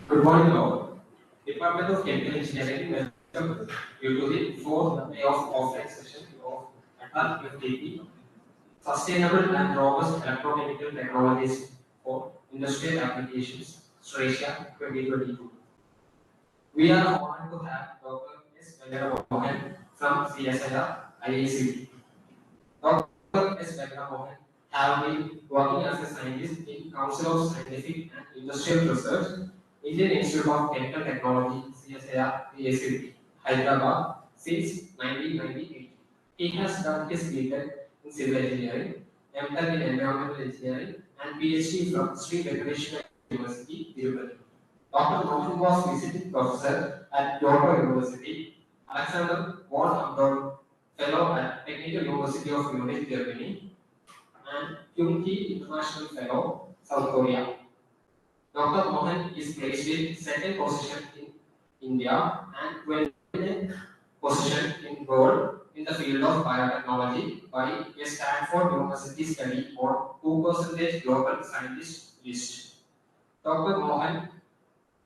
Good morning, all. Department of Chemical Engineering welcome you to the fourth day of offline session of FTP, Sustainable and Robust Electrochemical Technologies for Industrial Applications, SRETIA 2022. We are honored to have Dr. S. Venkata Mohan from CSIR IACD. Dr. S. Venkata Mohan have been working as a scientist in Council of Scientific and Industrial Research, Indian Institute of Chemical Technology, CSIR PACD, Hyderabad, since 1998. He has done his B.Tech in Civil Engineering, M.Tech in Environmental Engineering, and PhD from Sri Venkateshwara University, Tirupati. Dr. Mohan was visiting professor at Kyoto University, Alexander von Humboldt Fellow at Technical University of Munich, Germany, and Kyungki International Fellow, South Korea. Dr. Mohan is placed in second position in India and 20th position in world in the field of biotechnology by a Stanford University study on 2% global scientist list. Dr. Mohan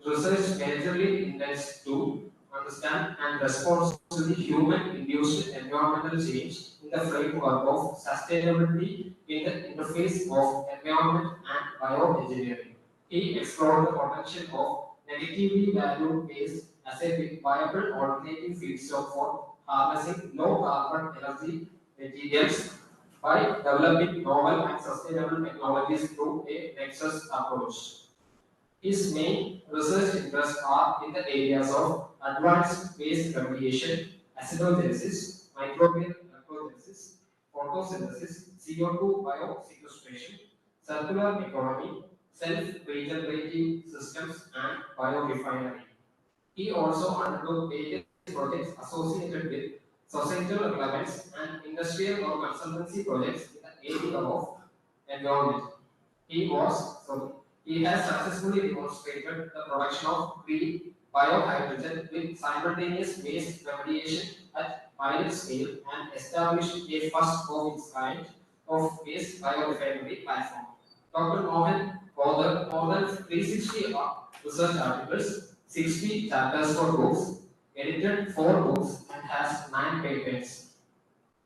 research majorly intends to understand and respond to the human-induced environmental change in the framework of sustainability in the interface of environment and bioengineering. He explored the potential of negatively valued waste as a viable alternative feedstock for harnessing low-carbon energy materials by developing novel and sustainable technologies through a nexus approach. His main research interests are in the areas of advanced waste remediation, acidogenesis, microbial electrogenesis, photosynthesis, CO2 biosequestration, circular economy, self-regenerating systems, and biorefinery. He also undertook various projects associated with societal relevance and industrial or consultancy projects in the area of environment. He was sorry, he has successfully demonstrated the production of green biohydrogen with simultaneous waste remediation at pilot scale and established a first of its kind of waste biorefinery platform. Dr. Mohan authored more than 360 research articles, 60 chapters for books, edited 4 books, and has 9 patents.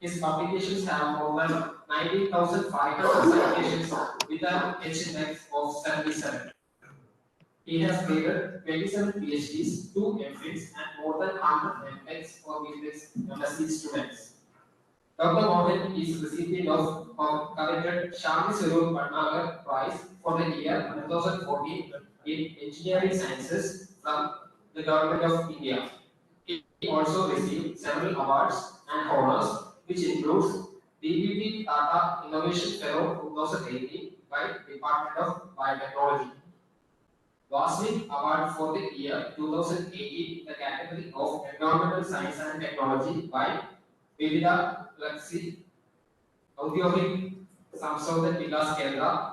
His publications have more than 19,500 citations with an H-index of 77. He has graded 27 PhDs, 2 MPhils, and more than 100 MTechs for BTechs MSc students. Dr. Mohan is recipient of coveted Shami Swaroop Bhatnagar Prize for the year 2014 in Engineering Sciences from the Government of India. He also received several awards and honors, which includes DBT Tata Innovation Fellow 2018 by Department of Biotechnology. Vasnik Award for the year 2018 in the category of Environmental Science and Technology by Vivida Laxi Audyogik Samshodan Vikas Kendra.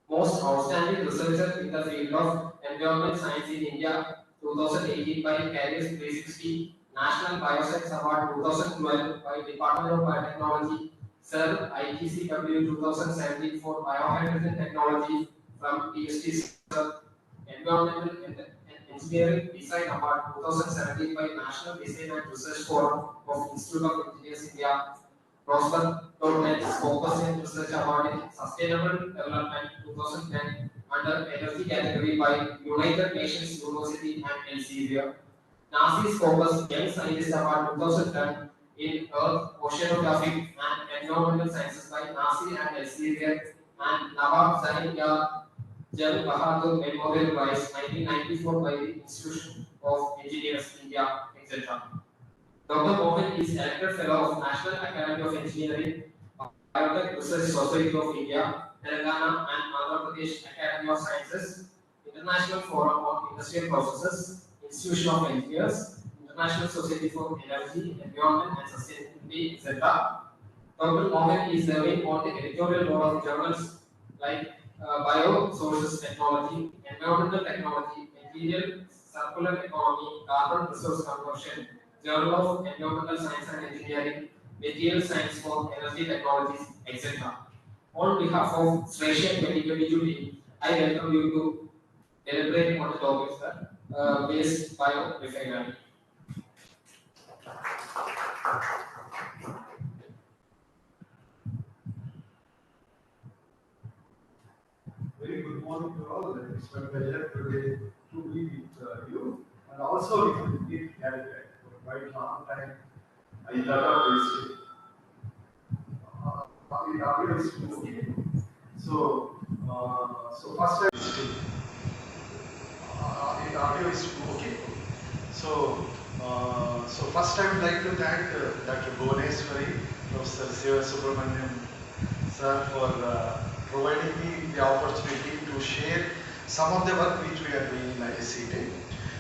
Most outstanding researcher in the field of environment science in India 2018 by Careers 360, National Bioscience Award 2012 by Department of Biotechnology, Sir ITCW 2017 for Biohydrogen Technology from PhD Sir, Environmental and Engineering Design Award 2017 by National Design and Research Forum of Institute of Engineers India, Prosper Government's Focus and Research Award in Sustainable Development 2010 under Energy category by United Nations University and Elsevier. NASA's Focus Young Scientist Award 2010 in Earth, Oceanographic and Environmental Sciences by NASA and Elsevier, and Nawab Zain Jal Bahadur Memorial Prize 1994 by the Institute of Engineers India, etc. Dr. Mohan is elected Fellow of National Academy of Engineering, Biotech Research Society of India, Telangana and Andhra Pradesh Academy of Sciences, International Forum on Industrial Processes, Institution of Engineers, International Society for Energy, Environment and Sustainability, etc. Dr. Mohan is serving on the editorial board of journals like Biosources Technology, Environmental Technology, Material Circular Economy, Carbon Resource Conversion, Journal of Environmental Science and Engineering, Material Science for Energy Technologies, etc. On behalf of SRETIA 2022 team, I welcome you to elaborating on the topic is waste biorefinery. Very good morning to all. It's my pleasure today to be with you and also with the candidate. For quite long time, I thought of this. The audio is okay. So, so first I the audio is okay. So, so first I would like to thank Dr. Bhuvaneswari, Professor Siva Subramaniam sir for providing me the opportunity to share some of the work which we are doing in SRETIA.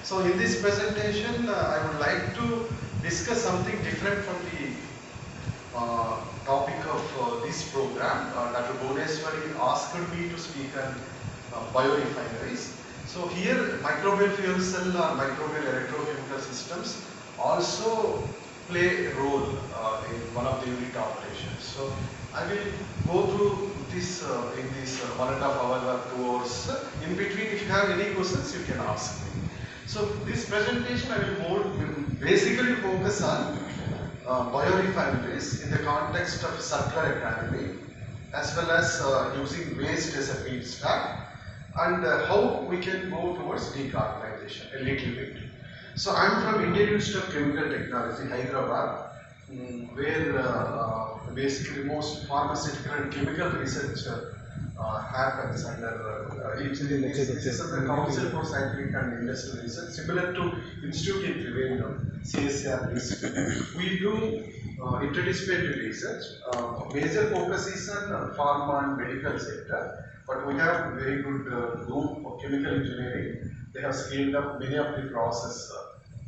So in this presentation, I would like to discuss something different from the topic of this program. Dr. Bhuvaneswari asked me to speak on biorefineries. So here microbial fuel cell or microbial electrochemical systems also play a role in one of the unit operations. So I will go through this in this 1.5 hours or 2 hours. In between, if you have any questions, you can ask me. So this presentation I will more basically focus on biorefineries in the context of circular economy, as well as using waste as a feedstock, and how we can go towards decarbonization a little bit. So I'm from Indian Institute of Chemical Technology, Hyderabad, where basically most pharmaceutical and chemical research happens under it's the Council for Scientific and Industrial Research, similar to Institute in Trivandrum, CSR. We do interdisciplinary research. Major focus is on pharma and medical sector, but we have very good group of chemical engineering. They have scaled up many of the process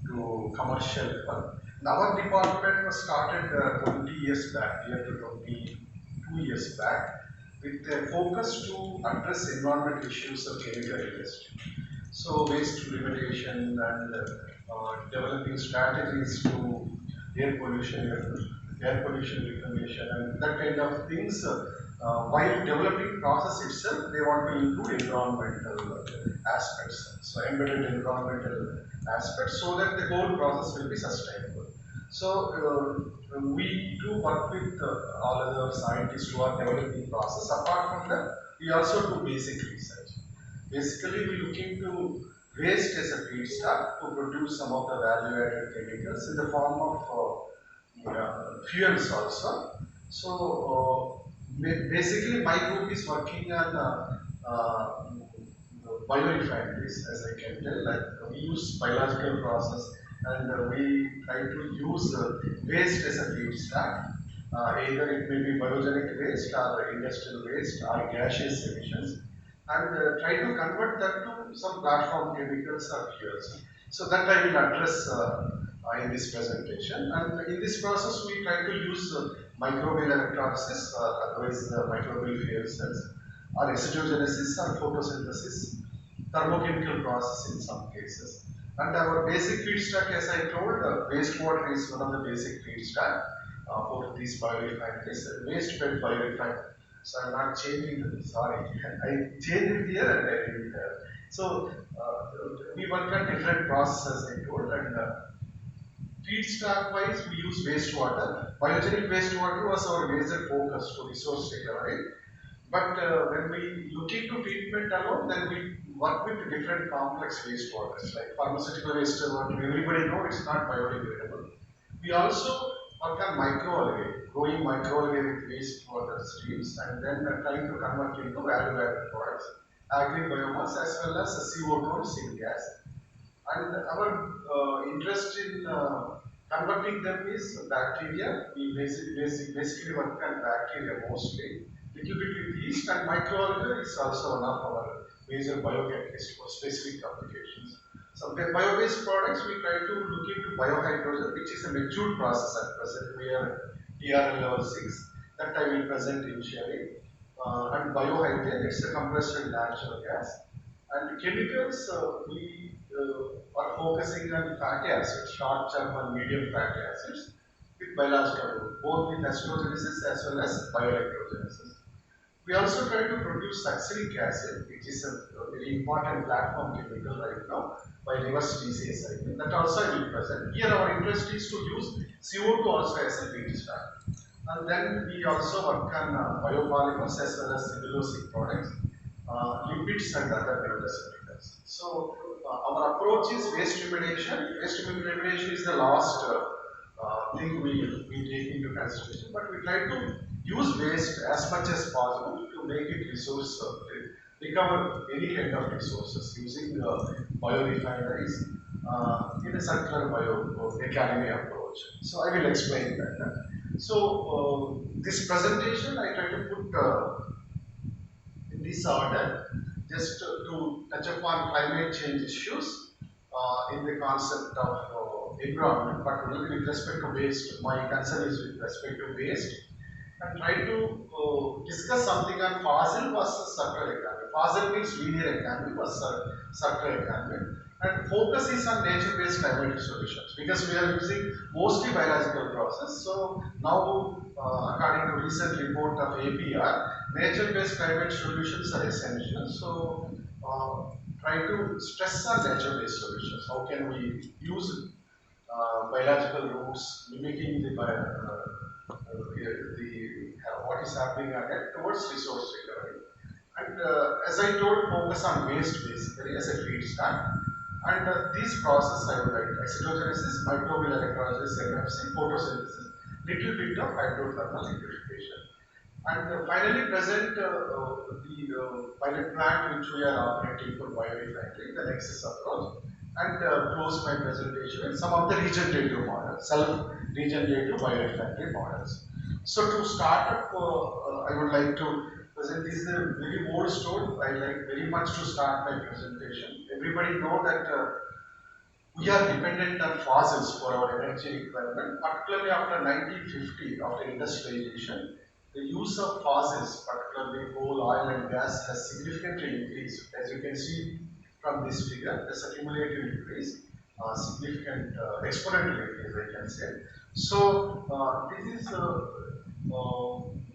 to commercial level. Our department was started 20 years back, year to 22 years back, with a focus to address environmental issues of chemical industry. So waste limitation and developing strategies to air pollution, reclamation, and that kind of things. While developing process itself, they want to include environmental aspects, so embedded environmental aspects, so that the whole process will be sustainable. So we do work with all other scientists who are developing process. Apart from that, we also do basic research. Basically, we look into waste as a feedstock to produce some of the value-added chemicals in the form of fuels also. So basically, my group is working on biorefineries, as I can tell. Like we use biological process, and we try to use waste as a feedstock. Either it may be biogenic waste or industrial waste or gaseous emissions, and try to convert that to some platform chemicals or fuels. So that I will address in this presentation. And in this process, we try to use microbial electrolysis, otherwise microbial fuel cells, or acidogenesis or photosynthesis, thermochemical process in some cases. And our basic feedstock, as I told, wastewater is one of the basic feedstock for these biorefineries, waste bed biorefinery. So I'm not changing it, sorry. I changed it here and I did it there. So we work on different processes, I told, and feedstock wise we use wastewater. Biogenic wastewater was our major focus to resource recovery. But when we look into treatment alone, then we work with different complex wastewaters, like pharmaceutical wastewater. Everybody knows it's not biodegradable. We also work on microalgae, growing microalgae with wastewater streams, and then trying to convert into value-added products, agri-biomass, as well as CO2 and syngas. And our interest in converting them is bacteria. We basically work on bacteria mostly. Little bit with yeast, and microalgae is also one of our major biocatalysts for specific applications. So the bio-based products, we try to look into biohydrogen, which is a mature process at present. We are TRL level 6. That I will present initially. And biohydrogen, it's a compressed natural gas. And chemicals, we are focusing on fatty acids, short term and medium fatty acids, with biological route, both with acidogenesis as well as bioelectrogenesis. We also try to produce succinic acid, which is a very important platform chemical right now by reverse BCA cycle. That also I will present. Here our interest is to use CO2 also as a feedstock. And then we also work on biopolymers as well as cellulosic products, lipids and other nutraceuticals. So our approach is waste remediation. Waste remediation is the last thing we take into consideration, but we try to use waste as much as possible to make it resource recover any kind of resources using biorefineries in a circular bioeconomy approach. So I will explain that. So this presentation I try to put in this order just to touch upon climate change issues in the concept of environment, particularly with respect to waste. My concern is with respect to waste, and try to discuss something on fossil versus circular economy. Fossil means linear economy versus circular economy, and focus is on nature-based climatic solutions because we are using mostly biological process. So now, according to recent report of APR, nature-based climate solutions are essential. So try to stress on nature-based solutions. How can we use biological routes, mimicking what is happening ahead towards resource recovery. And as I told, focus on waste basically as a feedstock. And these processes I would like acidogenesis, microbial electrolysis, MFC, photosynthesis, little bit of hydrothermal liquefaction. And finally present the pilot plant which we are operating for biorefinery, the Nexus approach, and close my presentation with some of the regenerative models, self-regenerative biorefinery models. So to start up, I would like to present this is a very old story. I like very much to start my presentation. Everybody know that we are dependent on fossils for our energy requirement, particularly after 1950, after industrialization. The use of fossils, particularly coal, oil, and gas, has significantly increased. As you can see from this figure, there's a cumulative increase, significant exponential increase, I can say. So,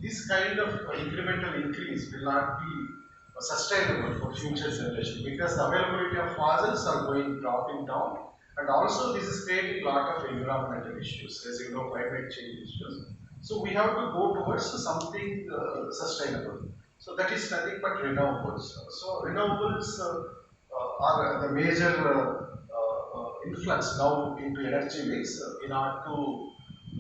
this kind of incremental increase will not be sustainable for future generation because the availability of fossils are dropping down, and also this is creating a lot of environmental issues, as you know, climate change issues. So we have to go towards something sustainable. So that is nothing but renewables. So renewables are the major influx now into energy mix in order to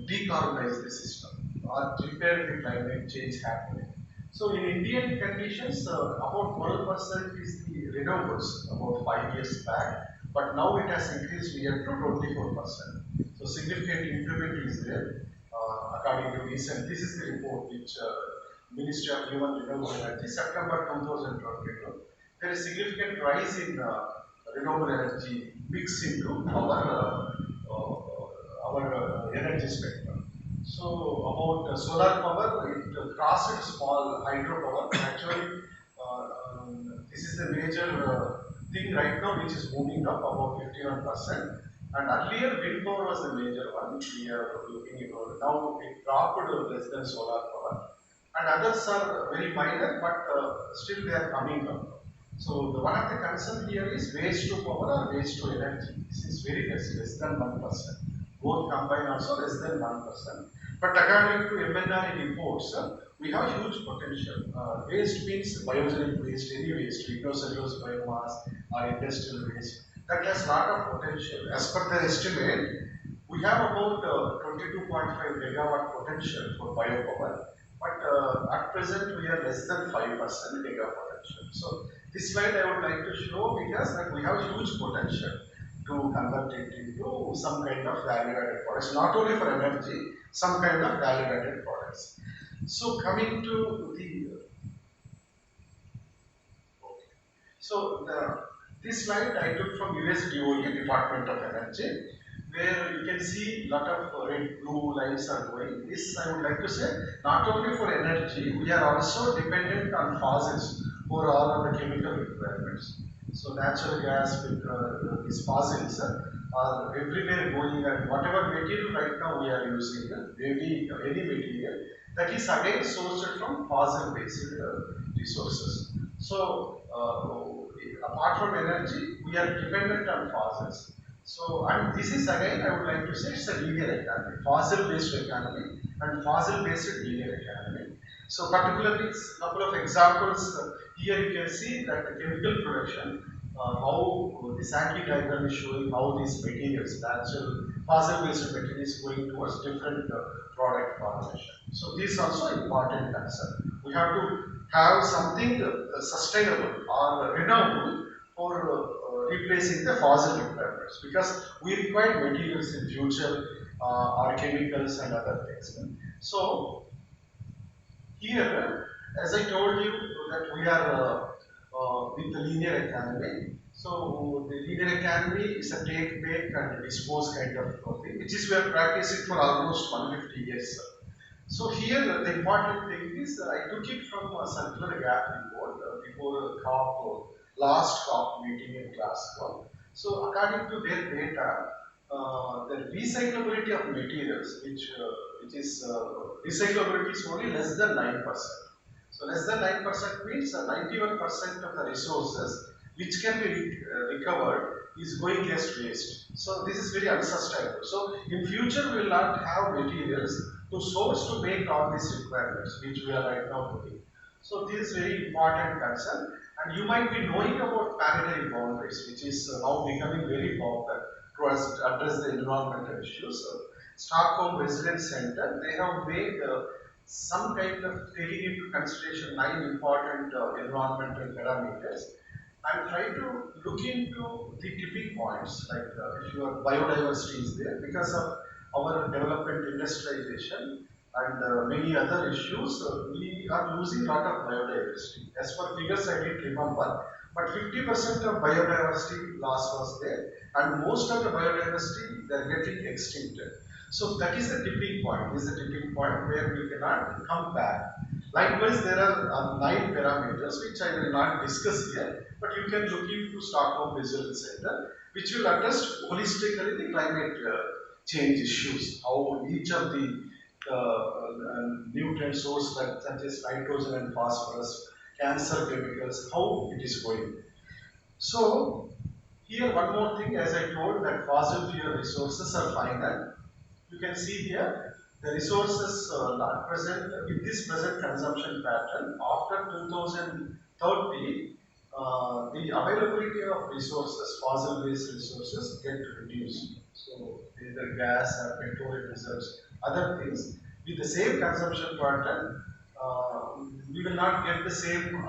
decarbonize the system or repair the climate change happening. So in Indian conditions, about 12% is the renewables about 5 years back, but now it has increased near to 24%. So significant increment is there according to recent. This is the report which Ministry of Human Renewable Energy, September 2022. There is significant rise in renewable energy mix into our energy spectrum. So about solar power, it crossed small hydropower. Actually, this is the major thing right now which is moving up about 51%. And earlier wind power was the major one which we are looking at. Now it dropped less than solar power. And others are very minor, but still they are coming up. So the one of the concern here is waste to power or waste to energy. This is very less than 1%. Both combined also less than 1%. But according to MNRE reports, we have huge potential. Waste means biogenic waste, any waste, lignocellulose biomass or industrial waste. That has a lot of potential. As per the estimate, we have about 22.5 megawatt potential for biopower. But at present, we are less than 5% giga potential. So this slide I would like to show because that we have huge potential to convert it into some kind of value-added products, not only for energy, some kind of value-added products. So coming to the, so this slide I took from US DOE, Department of Energy, where you can see a lot of red, blue lines are going. This I would like to say, not only for energy, we are also dependent on fossils for all of the chemical requirements. So natural gas, these fossils are everywhere going, and whatever material right now we are using, any material, that is again sourced from fossil-based resources. So, apart from energy, we are dependent on fossils. So, and this is again, I would like to say, it's a linear economy, fossil-based economy and fossil-based linear economy. So, particularly, a couple of examples here you can see that the chemical production, how the Sankey diagram is showing how these materials, natural fossil-based materials, going towards different product formulation. So, this is also important concern. We have to have something sustainable or renewable for replacing the fossil requirements, because we require materials in future or chemicals and other things. So here, as I told you that we are with the linear economy. So the linear economy is a take, make and dispose kind of thing, which is we are practicing for almost 150 years. So here the important thing is I took it from a circular gap report before COP, last COP meeting in Glasgow. So according to their data, the recyclability of materials, which is recyclability is only less than 9%. So less than 9% means 91% of the resources which can be recovered is going as waste. So this is very unsustainable. So in future we will not have materials to source to make all these requirements which we are right now doing. So this is very important concern, and you might be knowing about planetary boundaries, which is now becoming very popular to address the environmental issues. Stockholm Residence Center, they have made some kind of taking into consideration 9 important environmental parameters and try to look into the tipping points, like if your biodiversity is there because of our development industrialization and many other issues, we are losing a lot of biodiversity. As per figures I didn't remember, but 50% of biodiversity loss was there, and most of the biodiversity they are getting extincted. So that is the tipping point. This is the tipping point where we cannot come back. Likewise, there are 9 parameters which I will not discuss here, but you can look into Stockholm Research Center, which will address holistically the climate change issues, how each of the nutrient source like such as nitrogen and phosphorus, cancer chemicals, how it is going. So here one more thing, as I told that fossil fuel resources are finite. You can see here the resources not present with this present consumption pattern after 2030, the availability of resources, fossil-based resources, get reduced. So either gas or petroleum reserves, other things, with the same consumption pattern, we will not get the same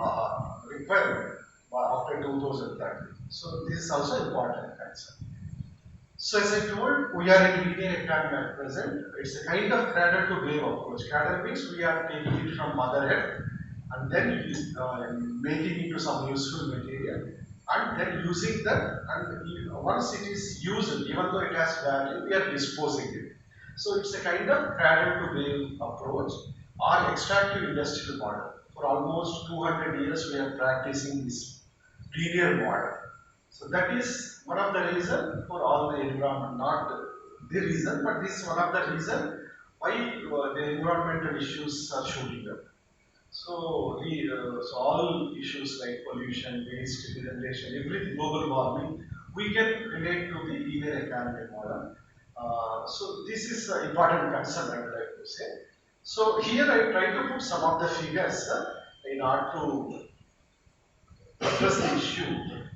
requirement after 2030. So this is also important concern. So as I told, we are in linear economy at present. It's a kind of cradle to grave approach. Cradle means we are taking it from Mother Earth and then making it into some useful material and then using that, and once it is used, even though it has value, we are disposing it. So it's a kind of cradle to grave approach or extractive industrial model. For almost 200 years, we are practicing this linear model. So that is one of the reason for all the environment, not the reason, but this is one of the reason why the environmental issues are shooting up. So, so all issues like pollution, waste, degradation, everything, global warming, we can relate to the linear economy model. So this is an important concern I would like to say. So here I try to put some of the figures in order to address the issue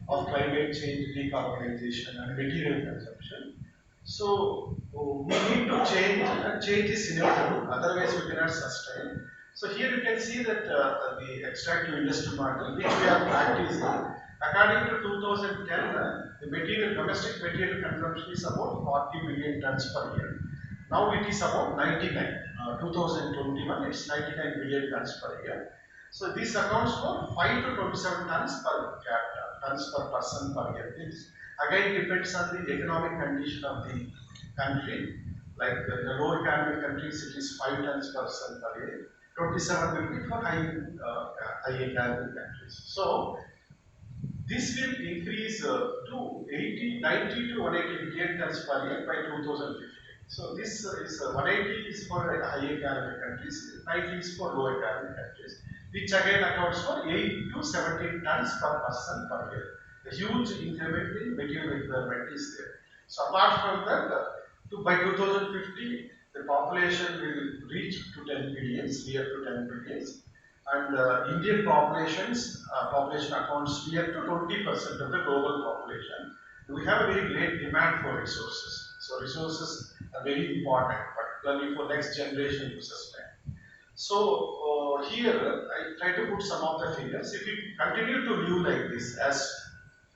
of climate change, decarbonization, and material consumption. So we need to change, and change is inevitable. Otherwise, we cannot sustain. So here you can see that the extractive industry model, which we are practicing, according to 2010, the material domestic material consumption is about 40 billion tons per year. Now it is about 99. 2021, it's 99 billion tons per year. So this accounts for 5 to 27 tons per capita, tons per person per year. This again depends on the economic condition of the country. Like the low economic countries, it is 5 tons per person per year. 27 will be for high economic countries. So this will increase to 80, 90 to 180 billion tons per year by 2050. So this is 180 is for high economic countries, 90 is for low economic countries, which again accounts for 8 to 17 tons per person per year. A huge increment in material requirement is there. So apart from that, by 2050, the population will reach to 10 billions, near to 10 billions, and Indian population accounts near to 20% of the global population. We have a very great demand for resources. So resources are very important, particularly for next generation to sustain. So here I try to put some of the figures. If we continue to live like this as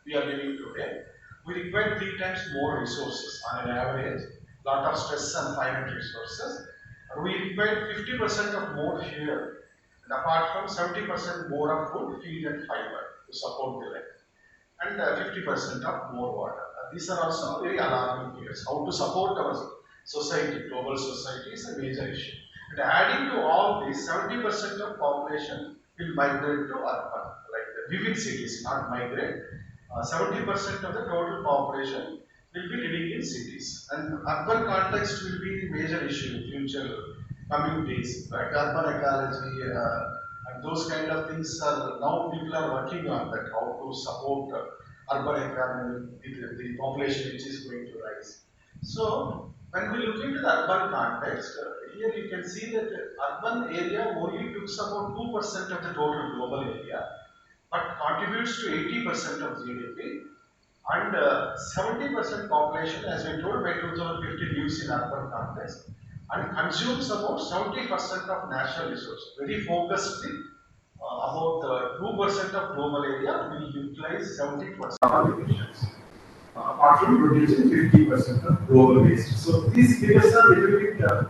we are living today, we require 3 times more resources on an average. Lot of stress and finite resources. And we require 50% of more fuel, and apart from 70% more of food, feed, and fiber to support the life, and 50% of more water. These are also very alarming figures. How to support our society, global society is a major issue. And adding to all this, 70% of population will migrate to urban, like the vivid cities, not migrate. 70% of the total population will be living in cities. And urban context will be the major issue in future coming days, like urban ecology, and those kind of things are now people are working on that, how to support urban economy with the population which is going to rise. So when we look into the urban context, here you can see that urban area only takes about 2% of the total global area, but contributes to 80% of GDP, and 70% population, as we told, by 2050 lives in urban context and consumes about 70% of natural resources. Very focusedly, about 2% of global area will utilize 70% of emissions. Apart from producing 50% of global waste. So these figures are little bit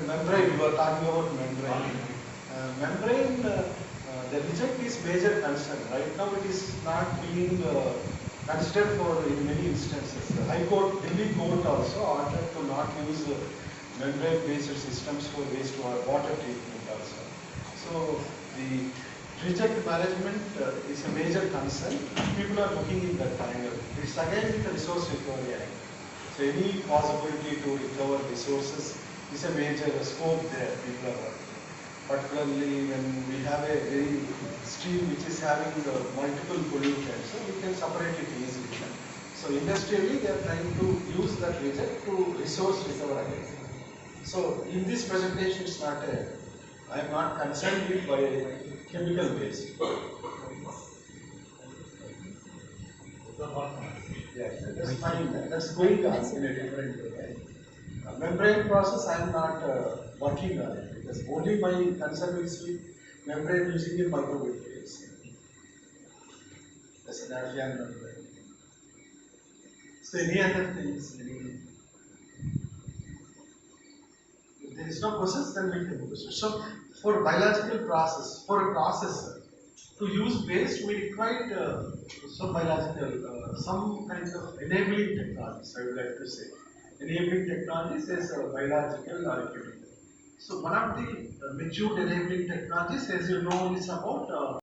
membrane, you are talking about membrane. Membrane, the reject is major concern. Right now it is not being considered for in many instances. The High Court, Delhi Court also ordered to not use membrane-based systems for water treatment also. So the reject management is a major concern. People are looking in that angle. It's again with the Resource Recovery Act. So any possibility to recover resources is a major scope there people are working. Particularly when we have a very stream which is having multiple pollutants, so we can separate it easily. So industrially they are trying to use that reject to resource recover again. So in this presentation it's not a, I am not concerned with chemical waste. Yeah, that's fine. That's going on in a different way. Membrane process, I am not working on it because only my concern is with membrane using in microwave phase. That's an Alfian membrane. So any other things? If there is no process, then we can use it. So for biological process, for a process to use waste, we require some biological, some kind of enabling technologies. I would like to say, enabling technologies is biological or chemical. So one of the matured enabling technologies, as you know, is about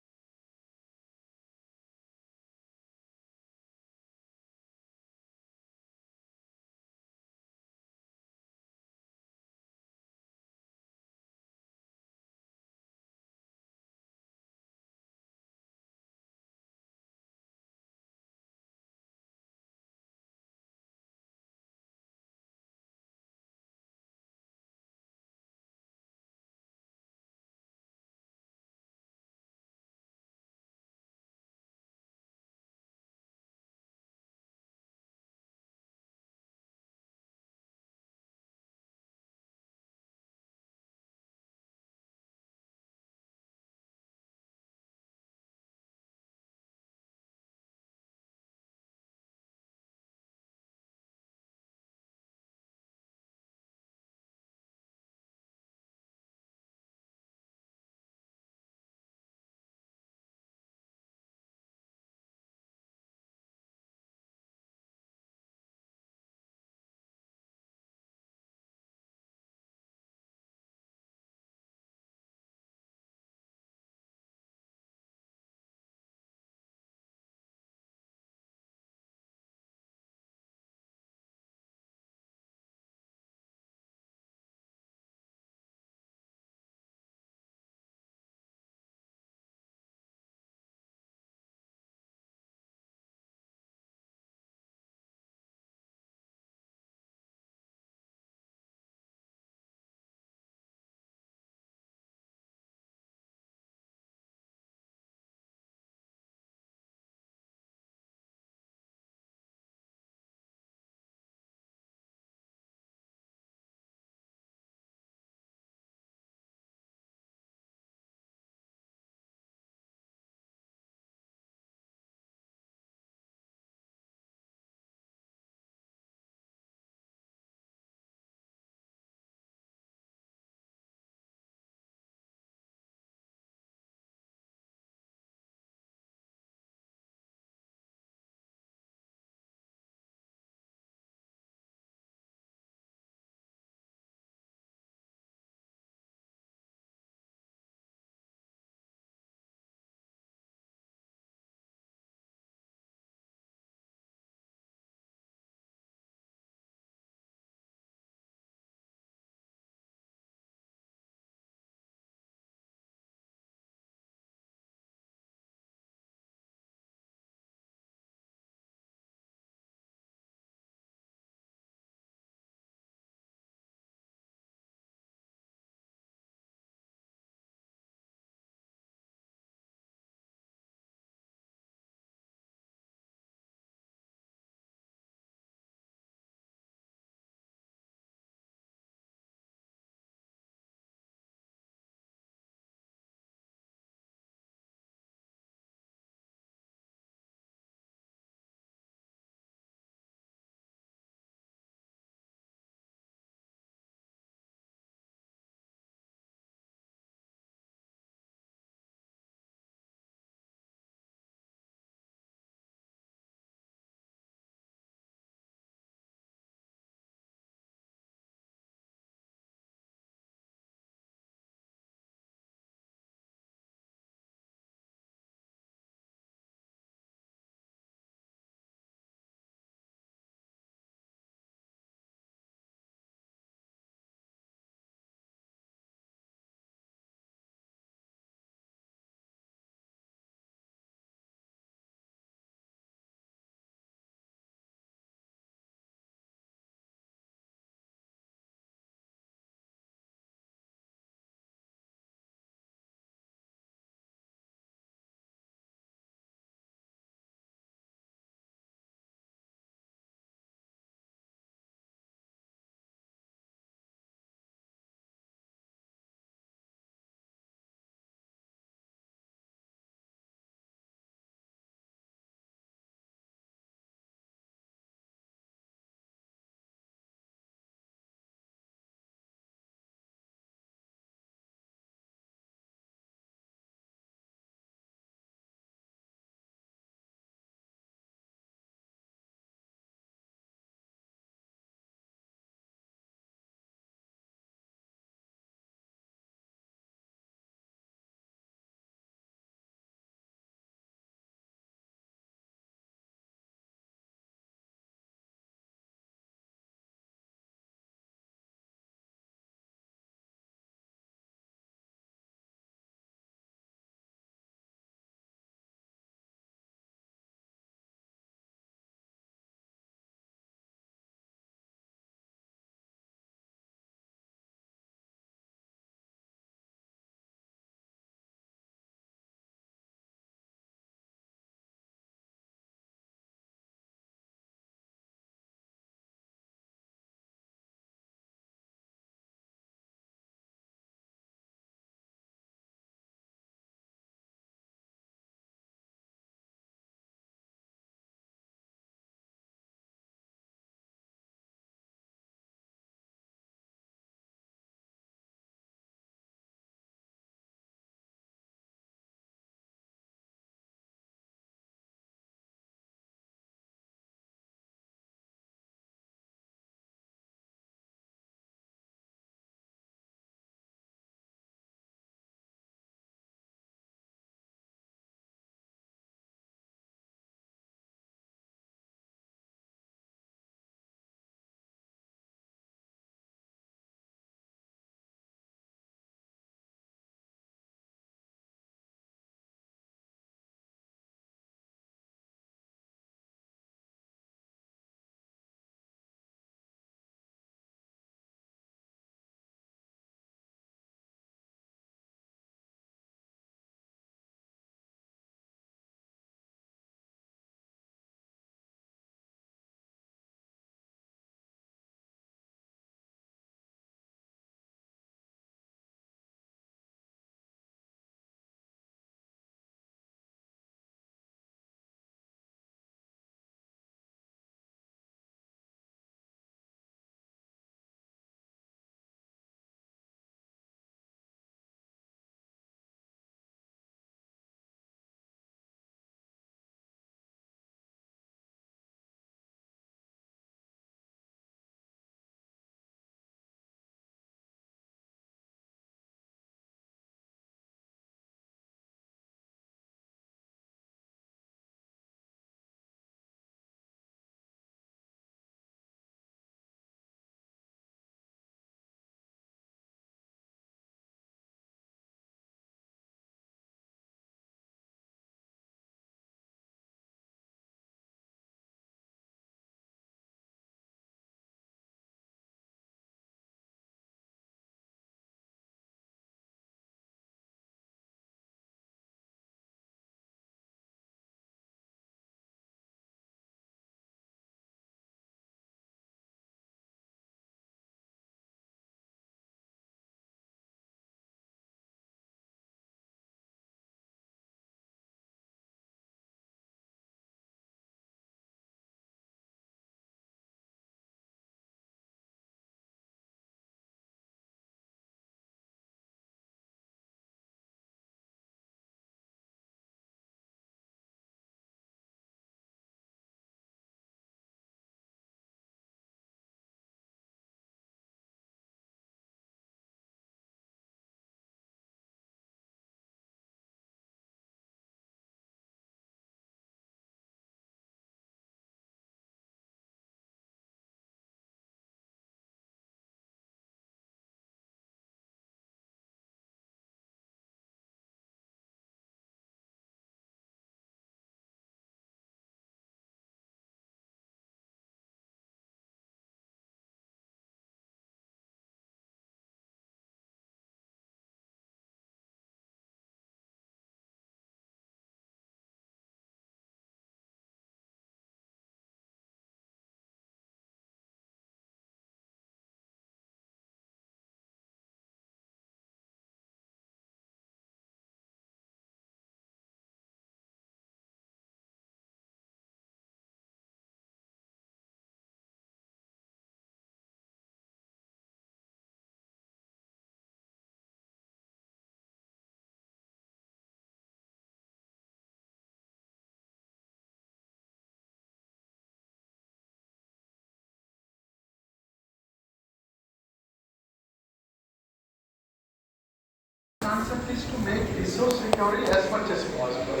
recovery as much as possible.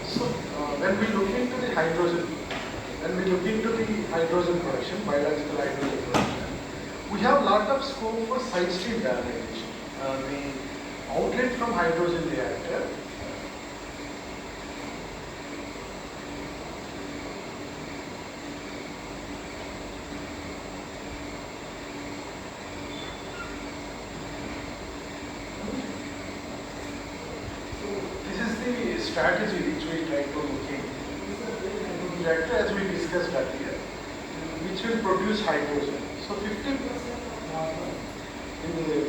So when we look into the hydrogen production, biological hydrogen production, we have a lot of scope for side stream valorization. The outlet from hydrogen reactor strategy which we try to look in. Reactor, as we discussed earlier, which will produce hydrogen. So 50% in the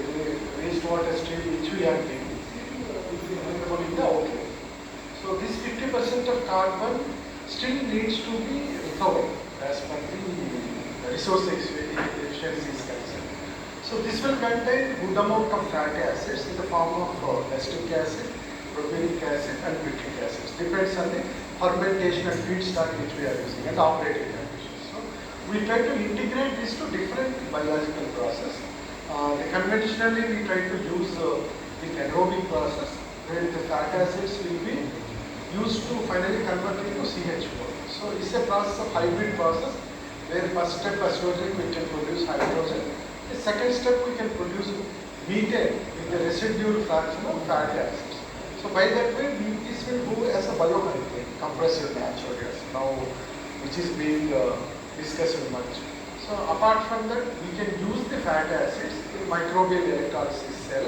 wastewater stream which we are giving in the outlet. So this 50% of carbon still needs to be recovered as per the resource efficiency is concerned. So this will contain good amount of fatty acids in the form of acetic acid, propionic acid and butyric acids. Depends on the fermentation and feedstock which we are using and operating conditions. So we try to integrate this to different biological process. Conventionally we try to use the anaerobic process where the fatty acids will be used to finally convert into CH4. So it's a process of hybrid process where first step assuming we can produce hydrogen. The second step we can produce methane with the residual fraction of fatty acids. So by that way, this will go as a biomethane, compressed natural gas, now which is being discussed much. So apart from that, we can use the fatty acids in microbial electrolysis cell.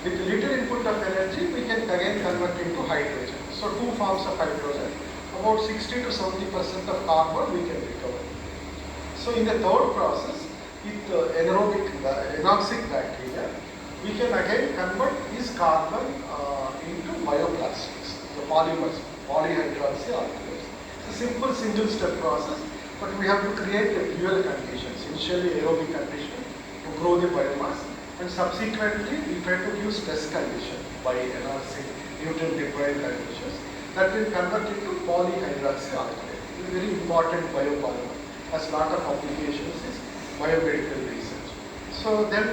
With little input of energy, we can again convert into hydrogen. So two forms of hydrogen, about 60 to 70% of carbon we can recover. So in the third process, with anaerobic anoxic bacteria, we can again convert this carbon into bioplastics, the polymers, polyhydroxy alkaloids. It's a simple single-step process, but we have to create the fuel conditions, initially aerobic condition to grow the biomass, and subsequently we try to use stress condition by enhancing nutrient-deprived conditions that will convert into polyhydroxy alkaloid. It's a very important biopolymer, has a lot of applications is biomedical research. So then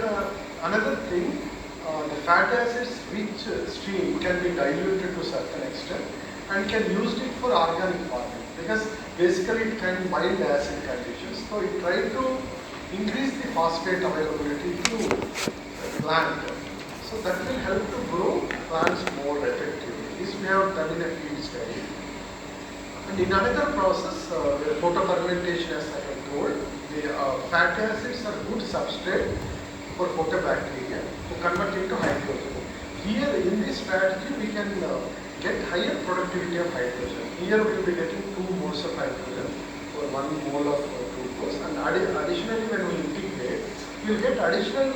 another thing, the fatty acids rich stream can be diluted to a certain extent and can use it for organic farming because basically it can mild acid conditions. So it tries to increase the phosphate availability to plant. So that will help to grow plants more effectively. This we have done in a field study. And in another process, where photofermentation, as I have told, the fatty acids are good substrate for photobacteria to convert into hydrogen. Here in this strategy we can get higher productivity of hydrogen. Here we will be getting 2 moles of hydrogen for 1 mole of glucose, and additionally when we integrate we will get additional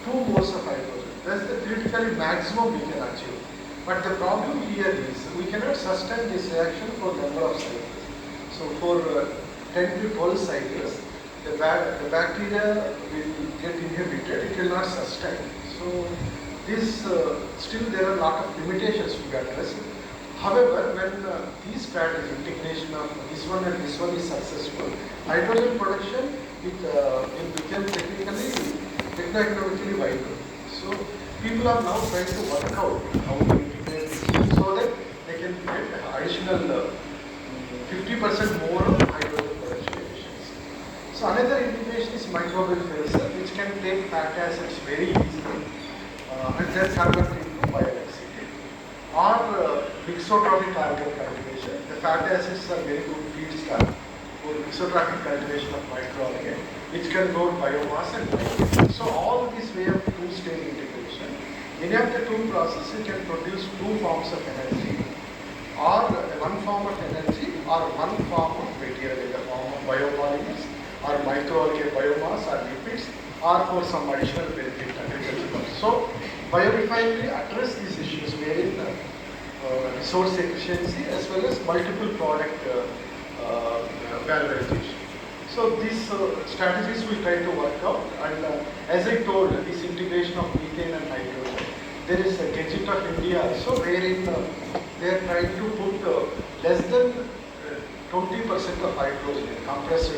2 moles of hydrogen. That's the theoretically maximum we can achieve. But the problem here is we cannot sustain this reaction for number of cycles. So for 10 to 12 cycles, the bacteria will get inhibited, it will not sustain. So this still there are a lot of limitations to be addressed. However, when these strategies, integration of this one and this one is successful, hydrogen production will become techno-economically viable. So people are now trying to work out how to integrate this so that they can get additional 50% more of hydrogen production efficiency. So another integration is microbial fuel cell, which can take fatty acids very easily and then convert into bioelectricity. Or mixotrophic carbon cultivation. The fatty acids are very good feedstock for mixotrophic cultivation of microalgae, which can grow biomass and biofuel. So all this way of two-stage integration. Any of the two processes you can produce 2 forms of energy, or 1 form of energy, or 1 form of material in the form of biopolymers, or microalgae biomass, or lipids, or for some additional benefit agriculture. So biorefinery address these issues wherein resource efficiency as well as multiple product valorization. So these strategies we try to work out, and as I told, this integration of methane and hydrogen, there is a gadget of India also wherein they are trying to put less than 20% of hydrogen in compressed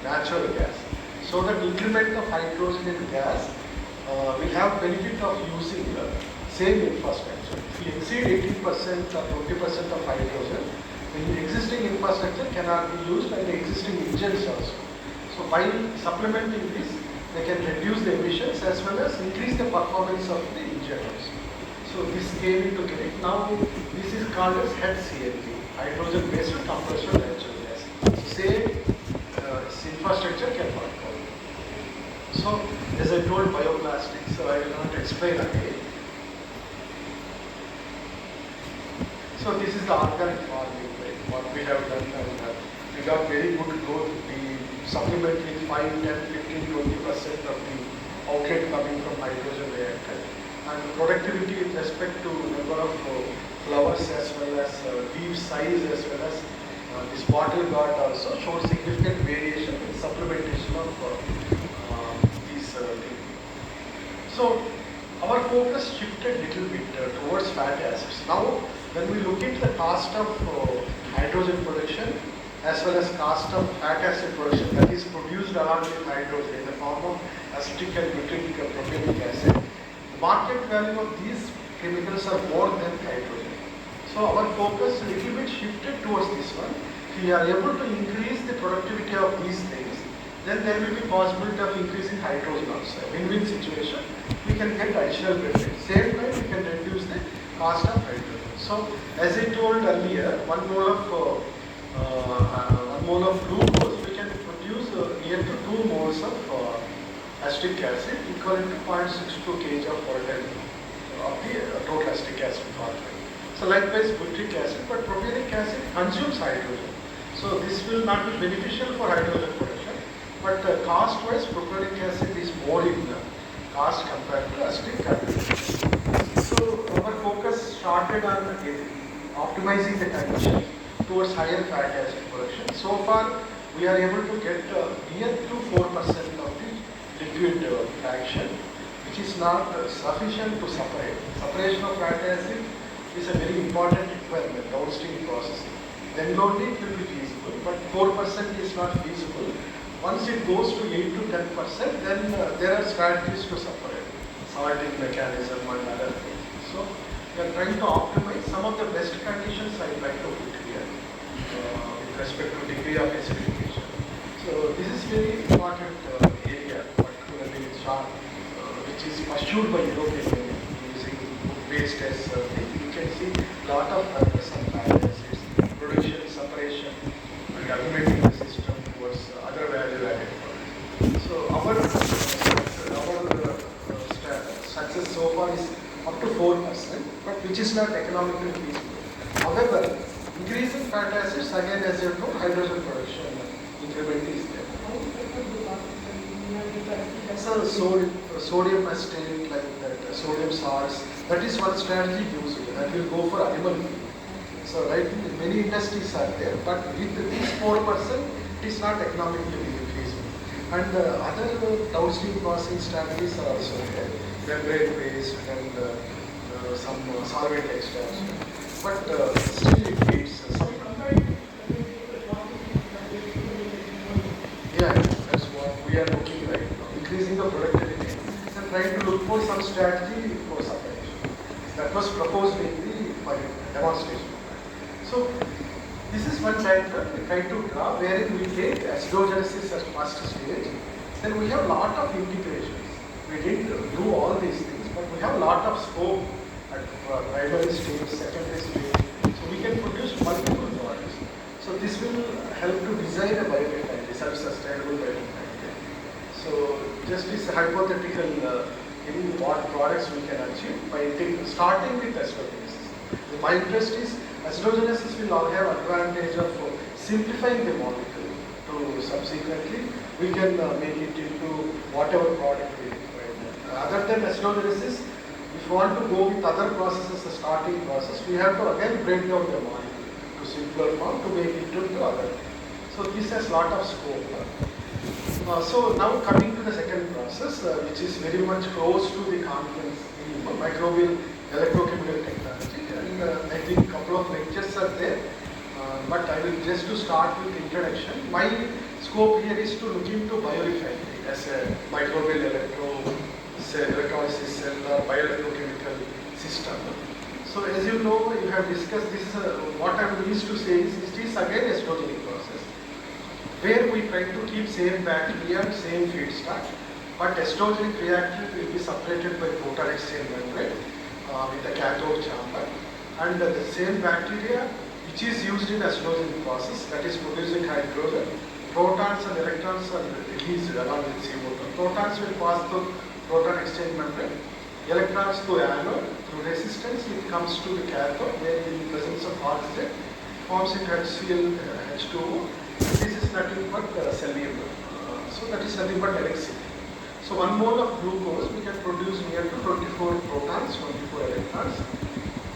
natural gas, so that increment of hydrogen in gas will have benefit of using same infrastructure. If we exceed 18% or 20% of hydrogen, the existing infrastructure cannot be used and the existing engines also. So by supplementing this, they can reduce the emissions as well as increase the performance of the engine also. So this came into credit. Now this is called as HCNG, hydrogen based compressed natural gas. Same infrastructure can work out. So as I told bioplastics, so I will not explain again. So this is the organic farming, right? What we have done, and we got very good growth. We supplement with 5, 10, 15, 20% of the outlet coming from hydrogen reactor. And productivity with respect to number of flowers as well as leaf size as well as this bottle guard also showed significant variation in supplementation of these things. So our focus shifted little bit towards fatty acids. Now when we look at the cost of hydrogen production as well as cost of fatty acid production that is produced along with hydrogen in the form of acetic and butyric propylenic acid, the market value of these chemicals are more than hydrogen. So our focus a little bit shifted towards this one. If we are able to increase the productivity of these things, then there will be possibility of increasing hydrogen also. Win-win situation. We can get additional benefit. Same time we can reduce the cost of hydrogen. So as I told earlier, 1 mole of glucose we can produce near to 2 moles of acetic acid equivalent to 0.62 kg of water of the total acetic acid content. So likewise butyric acid, but propylenic acid consumes hydrogen. So this will not be beneficial for hydrogen production, but cost wise propylenic acid is more in cost compared to acetic acid. So our focus started on optimizing the condition towards higher fatty acid production. So far we are able to get near to 4% of the liquid fraction, which is not sufficient to separate. Separation of fatty acid is a very important requirement, downstream processing. Then only it will be feasible, but 4% is not feasible. Once it goes to 8 to 10%, then there are strategies to separate, sorting mechanism and other things. So we are trying to optimize some of the best conditions I would like to put here with respect to degree of acidification. So this is very important area, particularly in SHARP, which is pursued by European Union using waste as thing. You can see a lot of progress on fatty acids, production, separation, and augmenting the system towards other value-added products. So our success so far is up to 4%, but which is not economically feasible. However, increasing fatty acids again, as you know, hydrogen production increment is there. So sodium acetate like that, sodium salts, that is one strategy used that will go for animal feed. So right, many industries are there, but with this 4%, it is not economically feasible. And other downstream processing strategies are also there, membrane based and some solvent extraction. But still it needs some. Yeah, that's what we are looking right now, increasing the productivity and trying to look for some strategy for separation. That was proposed in the demonstration. So this is one diagram we try to draw wherein we take acidogenesis as first stage. Then we have a lot of integrations. We didn't do all these things, but we have a lot of scope at primary stage, secondary stage. So we can produce multiple products. So this will help to design a biorefinery, self-sustainable biorefinery. So just this hypothetical in what products we can achieve by starting with acidogenesis. My interest is acidogenesis will all have advantage of simplifying the molecule to subsequently we can make it into whatever product we require. Other than acidogenesis, if we want to go with other processes, the starting process, we have to again break down the molecule to simpler form to make it into other. So this has lot of scope. So now coming to the second process, which is very much close to the confidence in microbial electrochemical technology, and I think a couple of lectures are there, but I will just to start with introduction. My scope here is to look into biorefinery as a microbial electrolysis cell or bioelectrochemical system. So as you know, you have discussed this, what I am used to say is, it is again a stogenic process, where we try to keep same bacteria, same feedstock, but estogenic reactant will be separated by proton exchange membrane with a cathode chamber, and the same bacteria which is used in estogenic process, that is producing hydrogen, protons and electrons are released along with CO2. Protons will pass through proton exchange membrane, electrons to anode, through resistance it comes to the cathode, where in the presence of oxygen forms into HCl, H2O. This is nothing but cellular. So that is nothing but electricity. So 1 mole of glucose we can produce near to 24 protons, 24 electrons.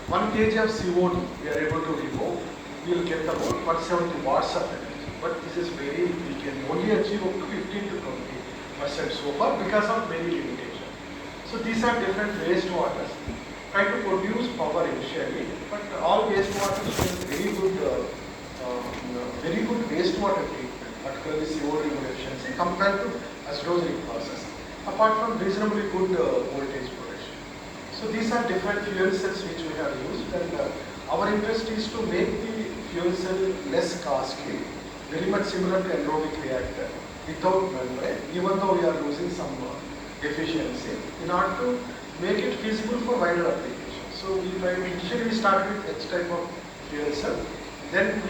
1 kg of CO2 we are able to remove. We will get about 170 watts of energy. But this is very, we can only achieve up to 15 to 20% so far because of many limitations. So these are different wastewaters. Try to produce power initially, but all wastewaters show very good wastewater treatment, particularly CO2 efficiency compared to acetogenic process, apart from reasonably good voltage production. So these are different fuel cells which we have used, and our interest is to make the fuel cell less costly, very much similar to anaerobic reactor without membrane, even though we are losing some efficiency, in order to make it feasible for wider applications. So initially we started with H type of fuel cell. Then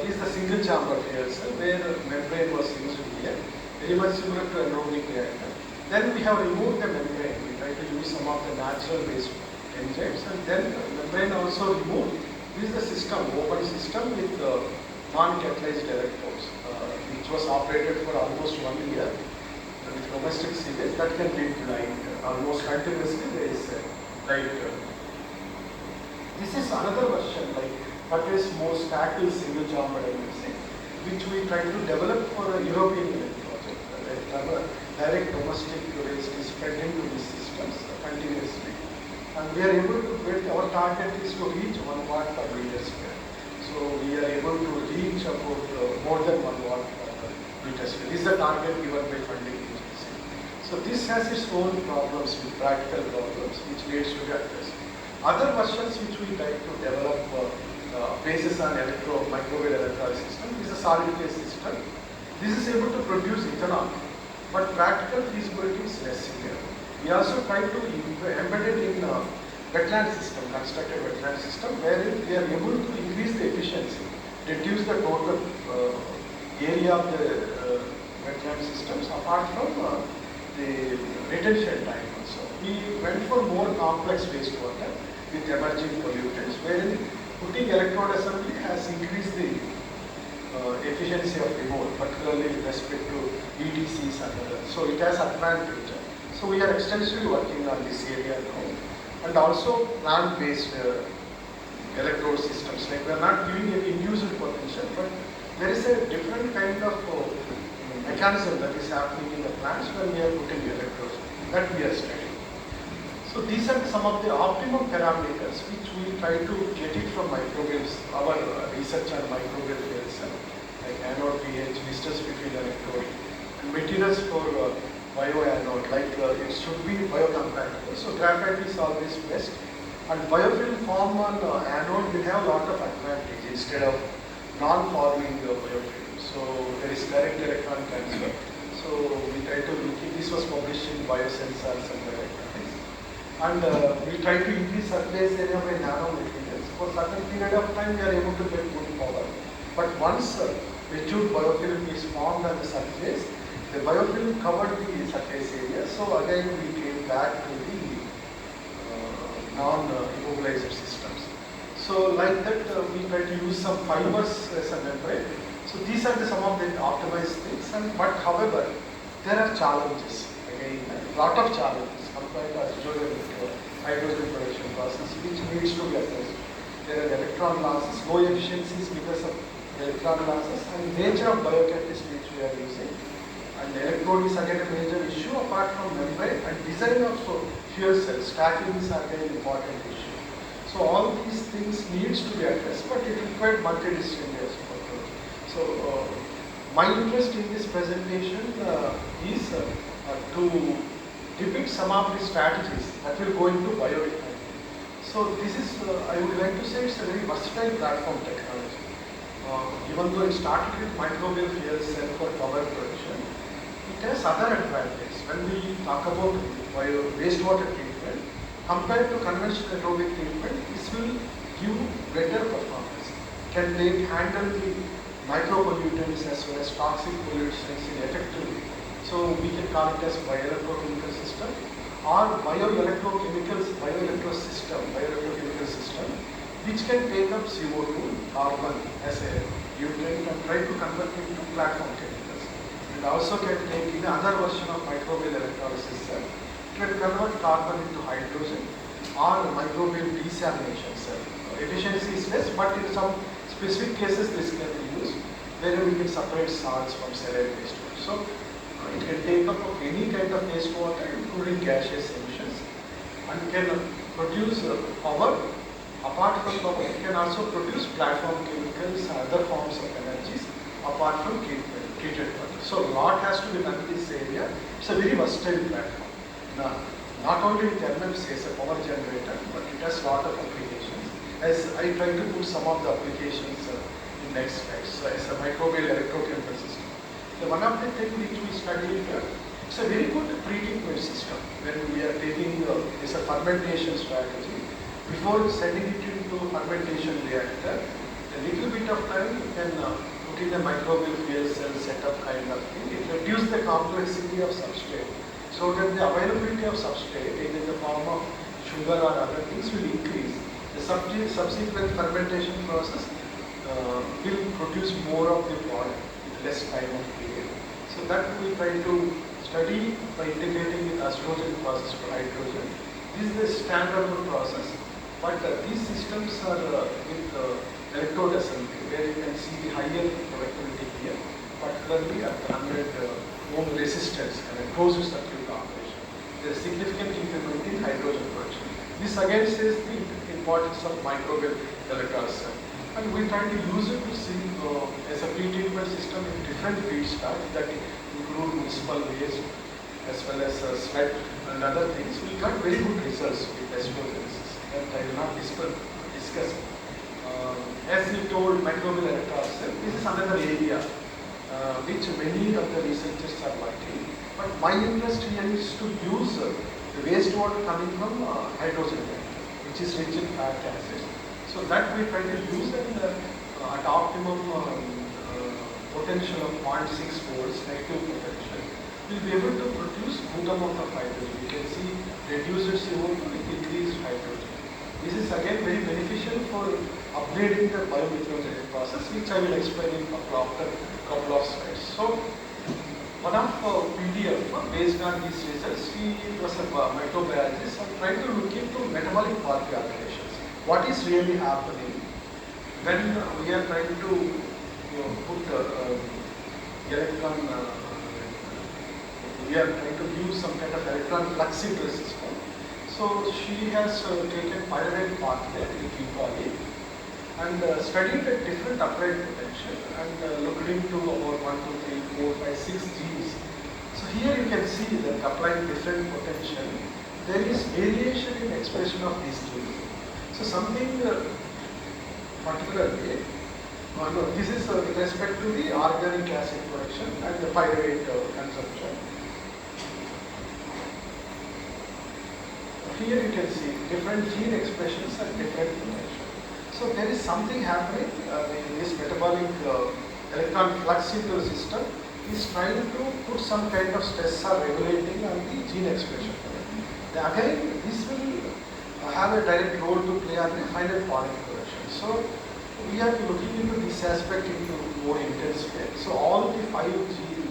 this is the single chamber fuel cell where membrane was used here, very much similar to anaerobic reactor. Then we have removed the membrane. We try to use some of the natural based enzymes, and then membrane also removed. This is the system, open system with non-catalyzed electrodes, which was operated for almost 1 year with domestic sewage. That can lead to light almost continuously. There is light. This is another version, like what is more stacked single chamber MSC, which we try to develop for a European Union project. Direct domestic waste is fed into these systems continuously, and we are able to get, our target is to reach 1 watt per meter square. So we are able to reach about more than 1 watt per meter square. This is the target given by funding agency. So this has its own problems, with practical problems, which needs to be addressed. Other versions which we try to develop basis on microwave electrolysis system is a solid phase system. This is able to produce ethanol, but practical feasibility is less severe. We also try to embed it in wetland system, constructed wetland system, wherein we are able to increase the efficiency, reduce the total area of the wetland systems, apart from the retention time also. We went for more complex wastewater with emerging pollutants, wherein putting electrode assembly has increased the efficiency of removal, particularly with respect to EDCs and others. So it has advantage. So we are extensively working on this area now, and also plant-based electrode systems. Like we are not giving an induced potential, but there is a different kind of mechanism that is happening in the plants when we are putting electrodes. That we are studying. So these are some of the optimum parameters which we try to get it from microwaves, our research on microwave fuel cell, like anode pH, distance between electrode, and materials for bioanode, like it should be biocompatible. So graphite is always best, and biofilm form on anode will have a lot of advantage instead of non-forming biofilm. So there is direct electron transfer. So we try to look at, this was published in Biosensors and Bioelectronics. And we try to increase surface area by nanomaterials. For a certain period of time, we are able to get good power. But once mature biofilm is formed on the surface, the biofilm covered the surface area. So again, we came back to the non-immobilizer systems. So like that, we try to use some fibers as a membrane. So these are some of the optimized things. But however, there are challenges. Again, a lot of challenges compared to hydrogen production process, which needs to be addressed. There are electron losses, low efficiencies because of electron losses, and nature of biocatalyst which we are using. And electrode is again a major issue apart from membrane, and design of fuel cells, stacking is again an important issue. So all these things needs to be addressed, but it required multidisciplinary support. So my interest in this presentation is to depict some of the strategies that will go into biorefinery. So this is, I would like to say, it's a very versatile platform technology. Even though it started with microbial fuel cell for power production, it has other advantages. When we talk about wastewater treatment, compared to conventional aerobic treatment, this will give better performance. Can handle the micropollutants as well as toxic pollutants effectively. So we can call it as bioelectrochemical system or bioelectrochemical system, which can take up CO2, carbon as a nutrient and try to convert it into platform chemicals. And also can take in another version of microbial electrolysis cell, it can convert carbon into hydrogen or microbial desalination cell. Efficiency is less, but in some specific cases this can be used, where we can separate salts from saline wastewater. So it can take up of any kind of wastewater, including gaseous emissions, and can produce power. Apart from power, it can also produce platform chemicals and other forms of energies apart from treated water. So a lot has to be done in this area. It's a very versatile platform. Now, not only with MFC as a power generator, but it has a lot of applications. As I try to put some of the applications in next slide. So as a microbial electrochemical system. So one of the things which we studied here, it's a very good pre-treatment system when we are taking as a fermentation strategy. Before sending it into fermentation reactor, a little bit of time you can put in a microbial fuel cell setup kind of thing. It reduces the complexity of substrate, so that the availability of substrate, either in the form of sugar or other things, will increase. The subsequent fermentation process will produce more of the product with less time of period. So that we try to study by integrating with estrogen process to hydrogen. This is the standard process. But these systems are with electrode assembly, where you can see the higher productivity here, particularly at 100 ohm resistance and a closed circuit operation. There is significant increment in hydrogen production. This again says the importance of microbial electrolysis. And we try to use it to see as a pre-treatment system in different feedstocks that include municipal waste as well as sweat and other things. We got very good results with estrogenesis. That I will not discuss. As you told, microbial electrolysis, this is another area which many of the researchers are working. But my interest here is to use the wastewater coming from hydrogen reactor, which is rich in fat acids. So that we try to use at optimum potential of 0.6 volts, negative potential. We'll be able to produce good amount of hydrogen. You can see reduced CO2 with increased hydrogen. This is again very beneficial for upgrading the biomethanogenetic process, which I will explain in couple of slides. So, one of PDF based on these results, he was a microbiologist and tried to look into metabolic pathway alterations. What is really happening when we are trying to put electron, we are trying to use some kind of electron fluxing system. So she has taken pyruvate pathway with E. coli and studied a different upright potential and looked into about 1, 2, 3, 4, 5, 6 genes. So here you can see that applying different potential, there is variation in expression of these genes. So something particularly, no, this is with respect to the organic acid production and the pyruvate consumption. Here you can see different gene expressions and different potential. So there is something happening in this metabolic electron flux into the system is trying to put some kind of stress or regulating on the gene expression. Again, this will have a direct role to play on the final product production. So we are looking into this aspect into more intense way. So all the 5 genes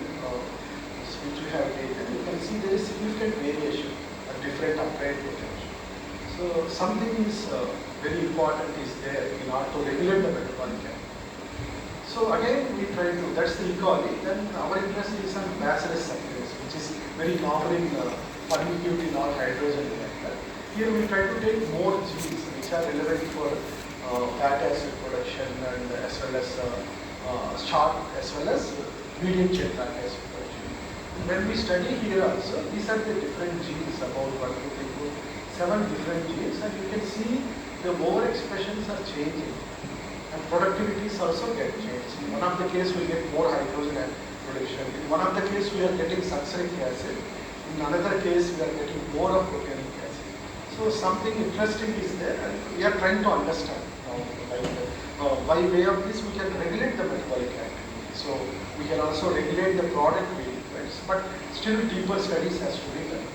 which we have taken, you can see there is significant variation. Different upright potential. So something is very important is there in order to regulate the metabolic activity. So again we try to, that's the E. coli. Then our interest is on bacillus subtilis, which is very common in permittivity in our hydrogen reactor. Here we try to take more genes which are relevant for fat acid production and as well as short as well as medium chain fatty acid production. When we study here also, these are the different genes about 1, 2, 3, 4, 7 different genes, and you can see the overexpressions are changing, and productivities also get changed. In one of the case we get more hydrogen production. In one of the case we are getting sulfuric acid. In another case we are getting more of proteinic acid. So something interesting is there, and we are trying to understand. By way of this we can regulate the metabolic activity. So we can also regulate the product weight, but still deeper studies has to be done.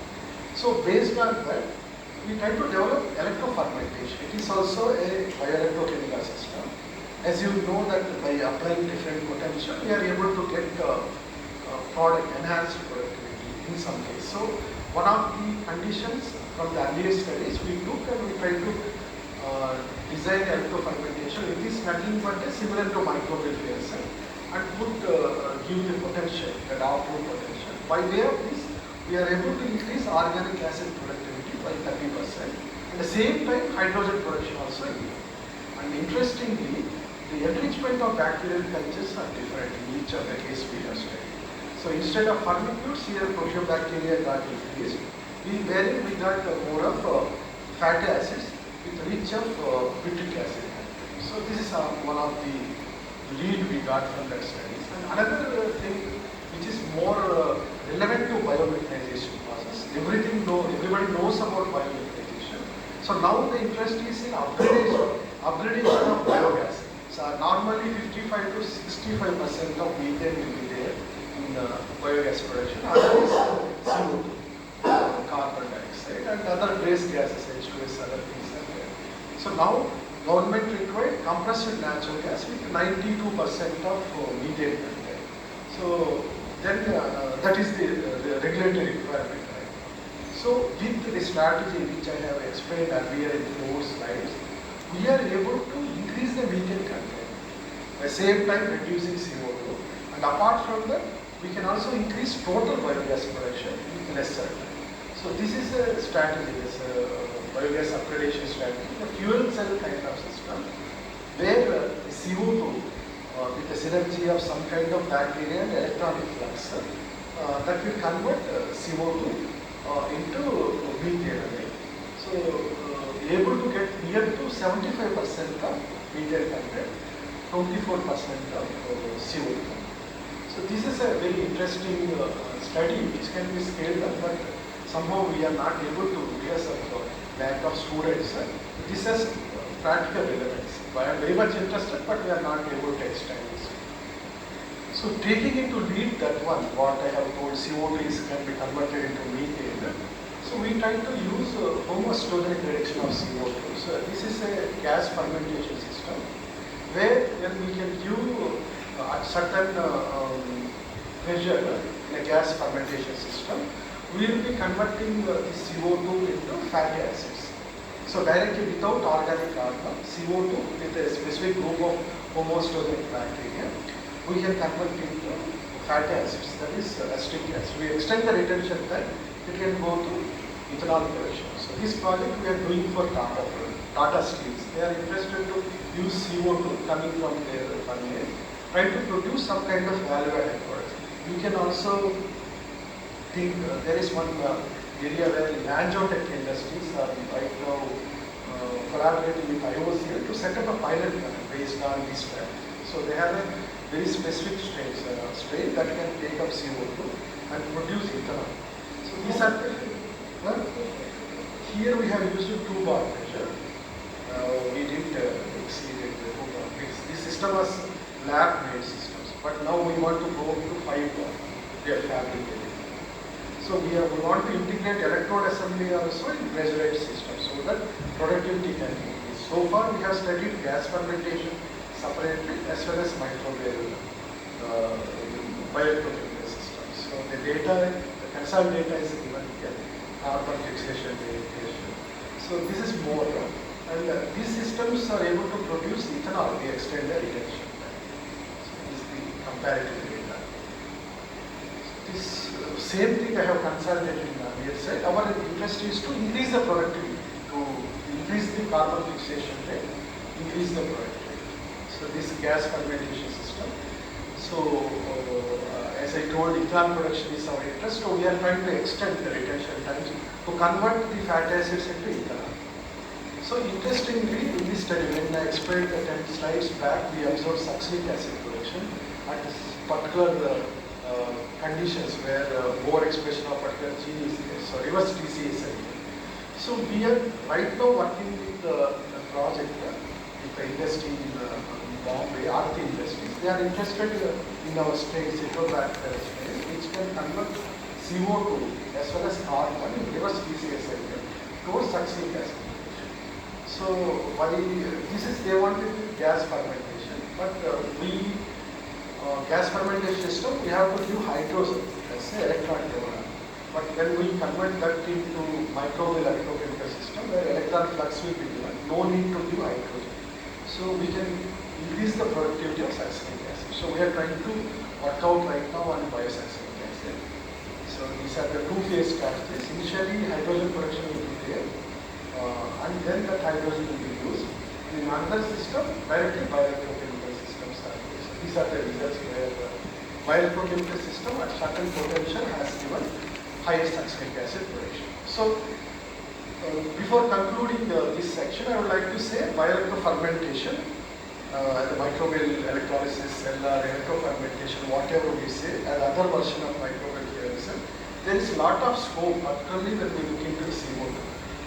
So based on that, we try to develop electrofermentation. It is also a bioelectrochemical system. As you know that by applying different potential, we are able to get product, enhanced productivity in some case. So one of the conditions from the earlier studies we took, and we try to design electrofermentation. It is nothing but similar to microbial fuel cell, and would give the potential, the output potential. By way of this, we are able to increase organic acid productivity by 30%. At the same time, hydrogen production also increases. And interestingly, the enrichment of bacterial cultures are different in each of the case we have studied. So instead of firmicutes, here proteobacteria got increased. Wherein we got more of fatty acids with rich of butyric acid. So this is one of the lead we got from that studies. And another thing which is more relevant to biomechanization process, everybody knows about biomechanization. So now the interest is in upgradation of biogas. So normally 55 to 65% of methane will be there in biogas production. Otherwise CO2, carbon dioxide, and other trace gases, H2S, other things are there. So now government required compressed natural gas with 92% of methane content. So then that is the regulatory requirement. Right? So with the strategy which I have explained earlier in 4 slides, we are able to increase the methane content, at the same time reducing CO2, and apart from that, we can also increase total biogas production with lesser time. So this is a strategy, this biogas upgradation strategy, a fuel cell kind of system, where the CO2 with the synergy of some kind of bacteria and electronic flux that will convert CO2 into methane. So able to get near to 75% of methane content, 24% of CO2. So this is a very interesting study which can be scaled up, but somehow we are not able to, because of lack of students. This has practical relevance. I am very much interested, but we are not able to extend this. So taking into lead that one, what I have told, CO2 can be converted into methane. So we try to use homostogenic reduction of CO2. So this is a gas fermentation system where when we can give a certain pressure in a gas fermentation system, we will be converting the CO2 into fatty acids. So directly without organic carbon, CO2 with a specific group of homostogenic bacteria, we can convert into fatty acids, that is acetic acid. We extend the retention time, it can go to ethanol production. So this project we are doing for Tata Steels. They are interested to use CO2 coming from their furnace, try to produce some kind of value-added products. You can also think there is one area where Nanjotech Industries are right now collaborating with IOCL to set up a pilot plant based on this strategy. So they have a very specific strain that can take up CO2 and produce ethanol. So these are here we have used a 2-bar pressure. We didn't exceed it. This system was lab-made systems, but now we want to go to 5-bar. We are fabricating. So we want to integrate electrode assembly also in pressurized systems so that productivity can increase. So far we have studied gas fermentation separately as well as microbial bioelectrochemical systems. So the data, the consult data is given here, carbon fixation, variation. So this is more, and these systems are able to produce ethanol, the extended retention time. So this is the comparative data. This same thing I have consulted in the earlier side. Our interest is to increase the productivity, to increase the carbon fixation rate, increase the productivity. So this gas fermentation system. So, as I told, ethanol production is our interest, so we are trying to extend the retention times to convert the fatty acids into ethanol. So, interestingly, in this study, when I explained the 10 slides back, we observed succinic acid production at particular conditions where more expression of particular gene is there, so reverse TCA. So, we are right now working with the project with the industry in Bombay, Aarti Industries. They are interested in our strain, citrobacter strain, which can convert CO2 as well as carbon in reverse TCA cycle towards succinic acid. So, why this is, they wanted gas fermentation, but gas fermentation system, we have to give hydrogen as an electron development. But when we convert that into microbial electrochemical system where electron flux will be given, no need to give hydrogen. So we can increase the productivity of succinic acid. So we are trying to work out right now on biosuccinic acid. So these are the two-phase strategies. Initially, hydrogen production will be there, and then that hydrogen will be used. In another system, directly bioelectrochemical systems are used. So these are the results where the bioelectrochemical system at certain potential has given higher succinic acid production. So before concluding this section, I would like to say bioelectrofermentation, the microbial electrolysis, LR, electrofermentation, whatever we say, as other version of microbial fluorescence, there is a lot of scope, particularly when we look into the CO2.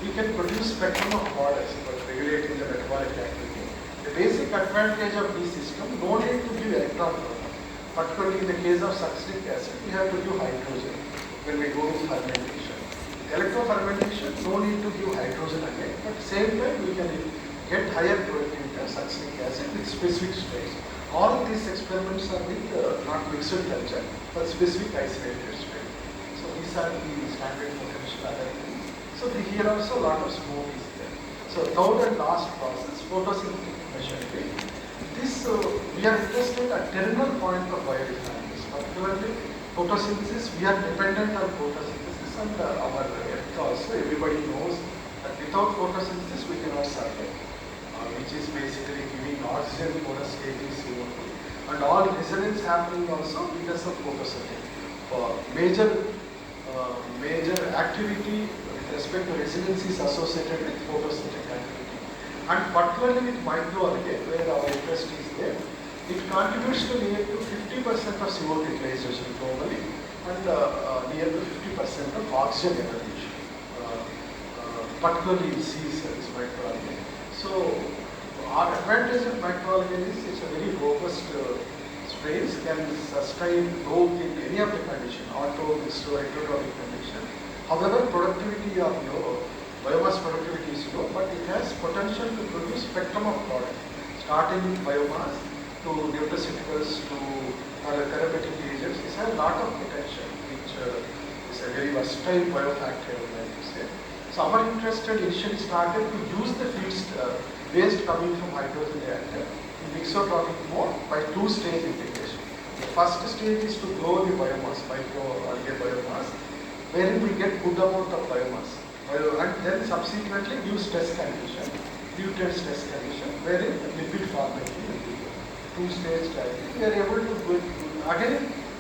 We can produce spectrum of products for regulating the metabolic activity. The basic advantage of this system, no need to give electron product. Particularly in the case of succinic acid, we have to give hydrogen when we go to fermentation. Electrofermentation, no need to give hydrogen again, but same time we can get higher productivity of succinic acid with specific strains. All of these experiments are with not mixed culture, but specific isolated strain. So these are the standard potential other things. So here also a lot of smoke is there. So third and last process, photosynthetic machinery. This we are interested at terminal point of biorefineries, particularly photosynthesis. We are dependent on photosynthesis, and our earth also, everybody knows that without photosynthesis we cannot survive, which is basically giving oxygen for a stable CO2, and all resonance happening also because of photosynthesis. Major activity with respect to resilience is associated with photosynthetic activity, and particularly with microalgae, where our interest is there. It contributes to near to 50% of CO2 utilization globally, and near to 50% of oxygen evolution, particularly in seas, this microalgae. So our advantage of microalgae is it's a very robust strains, can sustain growth in any of the condition, auto, mixed, or heterotrophic condition. However, productivity of low, biomass productivity is low, but it has potential to produce spectrum of products, starting with biomass to nutraceuticals to therapeutic agents. It has a lot of potential, which is a very versatile biofactor, I would like to say. So our interest initially started to use the waste coming from hydrogen reactor in mixotrophic mode by two-stage integration. The first stage is to grow the biomass, microalgae biomass, wherein we get good amount of biomass, and then subsequently use test condition, nutrient test condition, wherein lipid formation will be two-stage strategy. We are able to do it. Again,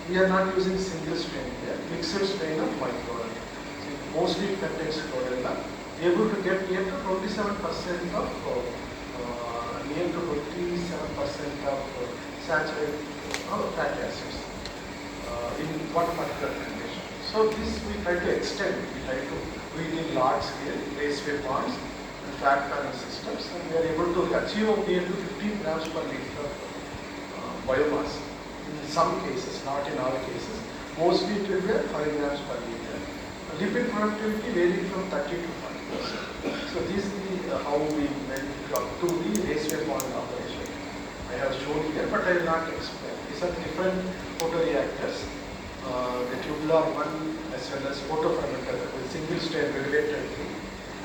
we are not using single strain here, mixed strain of microalgae. So mostly it contains chlorella. We are able to get near to 27% of saturated fatty acids in one particular condition. So this we try to extend. We try to do it in large scale, raceway ponds and flat panel systems, and we are able to achieve near to 15 grams per liter of biomass. In some cases, not in all cases. Mostly it will be at 5 grams per liter. Lipid productivity varying from 30 to 40%. So this is how we went up to the raceway pond operation. I have shown here, but I will not explain. These are different photoreactors. The tubular one as well as photofermenter with single strain regulated,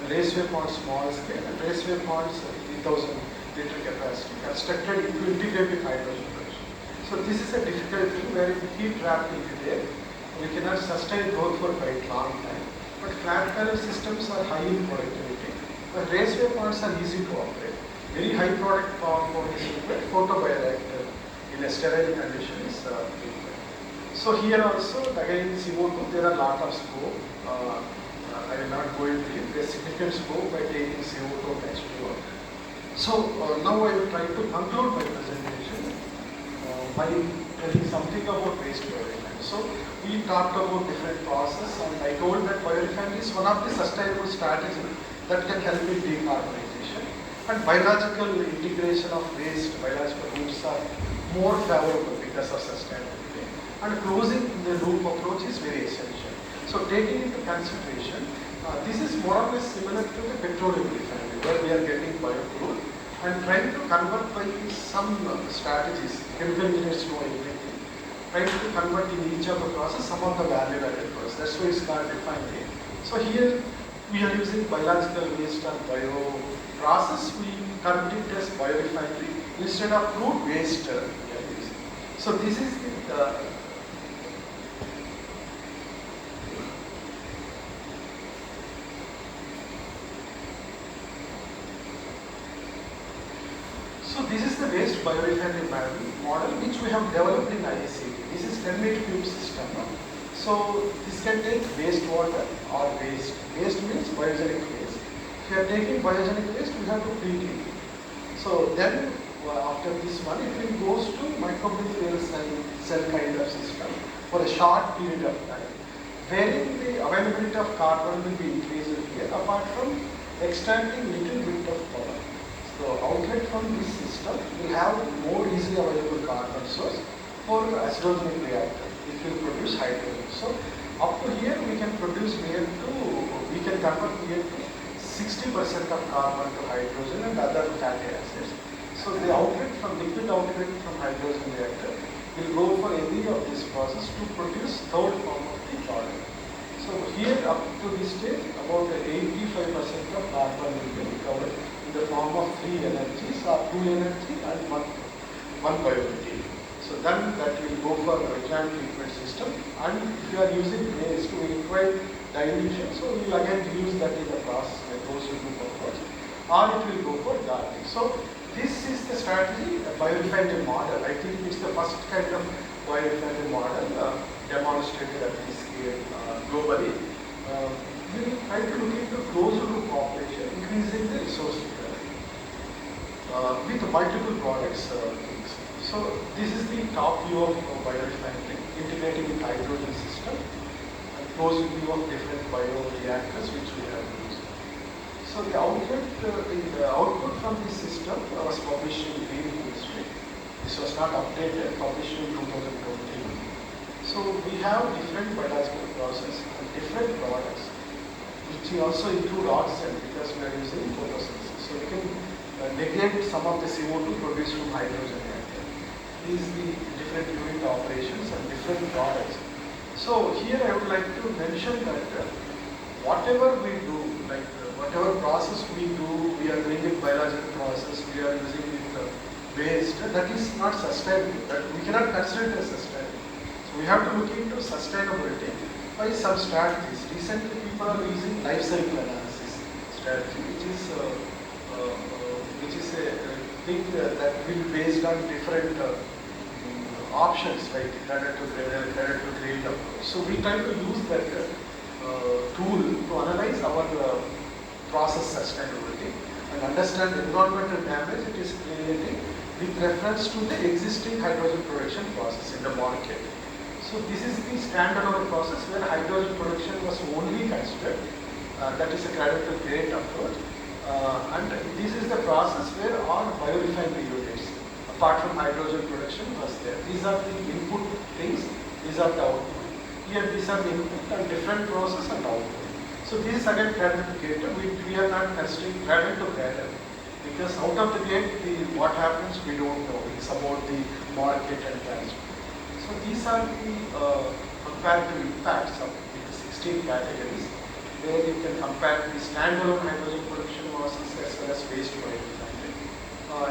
raceway pond small scale, and raceway ponds 3000 liter capacity constructed to integrate with hydrogen production. So this is a difficult thing where if heat trap will be there, we cannot sustain growth for quite long time. But flat panel systems are high in productivity, but raceway ponds are easy to operate. Very high product power for this photoreactor in a sterile condition is required. So here also again CO2, there are lot of scope. I will not go into it. There is significant scope by taking CO2 and H2O. So now I will try to conclude my presentation by telling something about waste biorefinery. So we talked about different process, and I told that biorefinery is one of the sustainable strategies that can help in decarbonization. And biological integration of waste, biological routes are more favorable because of sustainability. And closing the loop approach is very essential. So taking into consideration, this is more or less similar to the petroleum refinery where we are getting biocrude and trying to convert by some strategies. Chemical engineers know everything. Trying to convert in each of the process some of the value-added process. That's why it's called refinery. So here we are using biological waste and bio process. We convert it as biorefinery instead of crude waste. We are using. So this is the So this is the waste biorefinery model which we have developed in ISCT. This is 10-meter cube system. So this can take wastewater or waste. Waste means biogenic waste. If you are taking biogenic waste, we have to treat it. So then after this one, it goes to microbial fuel cell kind of system for a short period of time, wherein the availability of carbon will be increased here apart from extracting little bit of power. So outlet from this system will have more easily available carbon source for acidogenic reactor. It will produce hydrogen. So up to here we can produce we can convert near to 60% of carbon to hydrogen and other fatty acids. So the outlet from liquid outlet from hydrogen reactor will go for any of this process to produce third form of the product. So here up to this stage about 85% of carbon will be recovered in the form of 3 energies or 2 energy and one biomaterial. So then that will go for reclaimed treatment system, and if you are using waste, we require dilution, so we will again use that in the process like closed loop approach, or it will go for gardening. So this is the strategy, a biorefinery model. I think it's the first kind of biorefinery model demonstrated at this scale globally. We will try to look into closed loop operation, increasing the resource recovery with multiple products. So this is the top view of biorefinery, integrating with hydrogen system, and closed view of different bioreactors which we have used. So the output from this system was published in Green History. This was not updated, published in 2020. So we have different biological process and different products, which we also include oxygen because we are using photosynthesis. So we can negate some of the CO2 produced from hydrogen reactor. These are the different unit operations and different products. So here I would like to mention that whatever we do, like whatever process we do, we are doing it biological process, we are using it waste, that is not sustainable. That we cannot consider it as sustainable. So we have to look into sustainability by some strategies. Recently people are using life cycle analysis strategy, which is a thing that will be based on different options like cradle to grade approach. So we try to use that tool to analyze our process sustainability and understand environmental damage it is creating with reference to the existing hydrogen production process in the market. So this is the standalone process where hydrogen production was only considered. That is a cradle to grade approach. And this is the process where all biorefinery units, apart from hydrogen production, was there. These are the input things, these are the output. Here these are the input and different process and output. So this is again cradle to gate. We are not considering cradle to cradle because out of the gate, what happens we don't know. It's about the market and transport. So these are the comparative impacts of the 16 categories, where you can compare the standalone hydrogen production process as well as waste biorefinery.